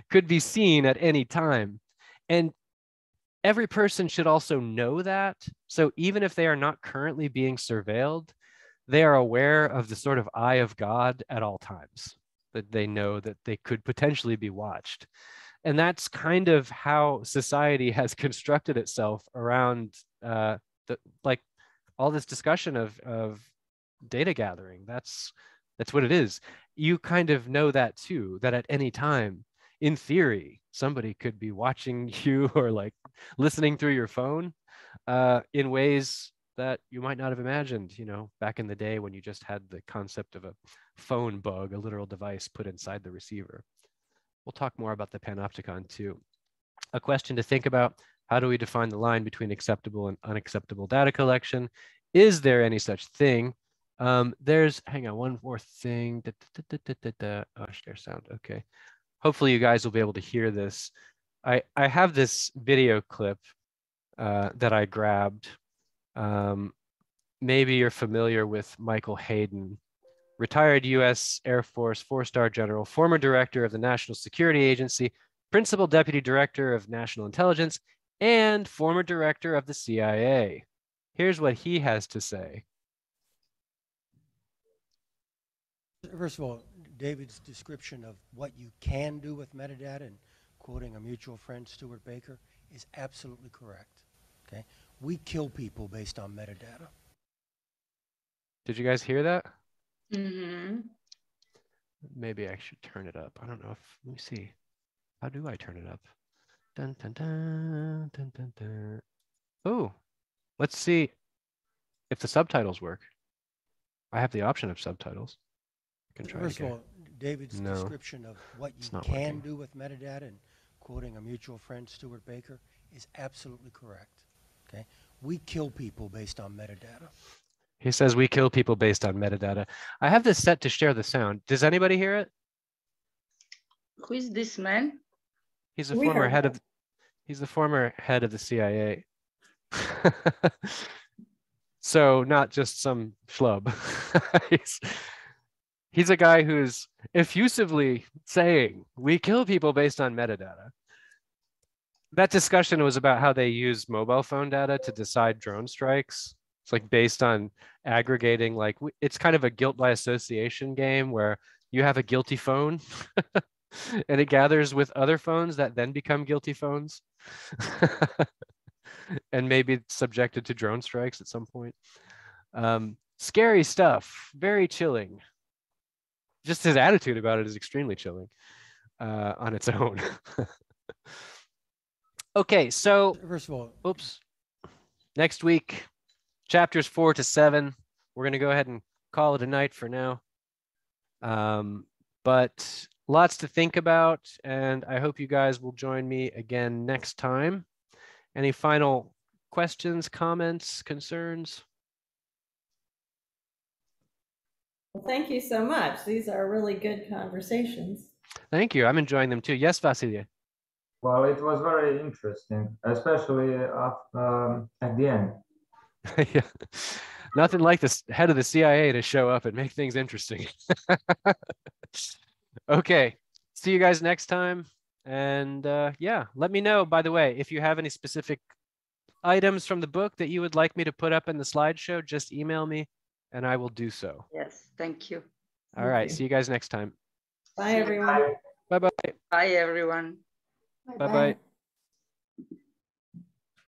could be seen at any time. And every person should also know that. So even if they are not currently being surveilled, they are aware of the sort of eye of God at all times, that they know that they could potentially be watched. And that's kind of how society has constructed itself around like all this discussion of data gathering. That's what it is. You kind of know that too, that at any time, in theory, somebody could be watching you or like listening through your phone in ways that you might not have imagined, you know, back in the day when you just had the concept of a phone bug, a literal device put inside the receiver. We'll talk more about the panopticon too. A question to think about: how do we define the line between acceptable and unacceptable data collection? Is there any such thing? There's, hang on, one more thing. Oh, share sound, okay. Hopefully you guys will be able to hear this. I have this video clip that I grabbed. Maybe you're familiar with Michael Hayden, retired US Air Force 4-star general, former director of the National Security Agency, principal deputy director of national intelligence, and former director of the CIA. Here's what he has to say. First of all, David's description of what you can do with metadata, and quoting a mutual friend, Stuart Baker, is absolutely correct. Okay, we kill people based on metadata. Did you guys hear that? Mm-hmm. Maybe I should turn it up. I don't know if, let me see. How do I turn it up? Dun, dun, dun, dun, dun, dun. Oh, let's see if the subtitles work. I have the option of subtitles. I can try First again. of all, David's description of what you can do with metadata, and quoting a mutual friend, Stuart Baker, is absolutely correct. Okay, we kill people based on metadata. He says we kill people based on metadata. I have this set to share the sound. Does anybody hear it? Who is this man? He's a former head of. He's the former head of the CIA. So not just some schlub. He's a guy who's effusively saying we kill people based on metadata. That discussion was about how they use mobile phone data to decide drone strikes. It's like based on aggregating, like it's kind of a guilt by association game where you have a guilty phone and it gathers with other phones that then become guilty phones and maybe subjected to drone strikes at some point. Scary stuff, very chilling. Just his attitude about it is extremely chilling on its own. Okay, so first of all, oops. Next week, chapters 4 to 7. We're going to go ahead and call it a night for now. But lots to think about, and I hope you guys will join me again next time. Any final questions, comments, concerns? Well, thank you so much. These are really good conversations. Thank you. I'm enjoying them too. Yes, Vasilia. Well, it was very interesting, especially at the end. Yeah. Nothing like the head of the CIA to show up and make things interesting. Okay, see you guys next time. And yeah, let me know, by the way, if you have any specific items from the book that you would like me to put up in the slideshow, just email me and I will do so. Yes, thank you. All right, see you guys next time. Bye, everyone. Bye-bye. Bye, everyone. Bye-bye.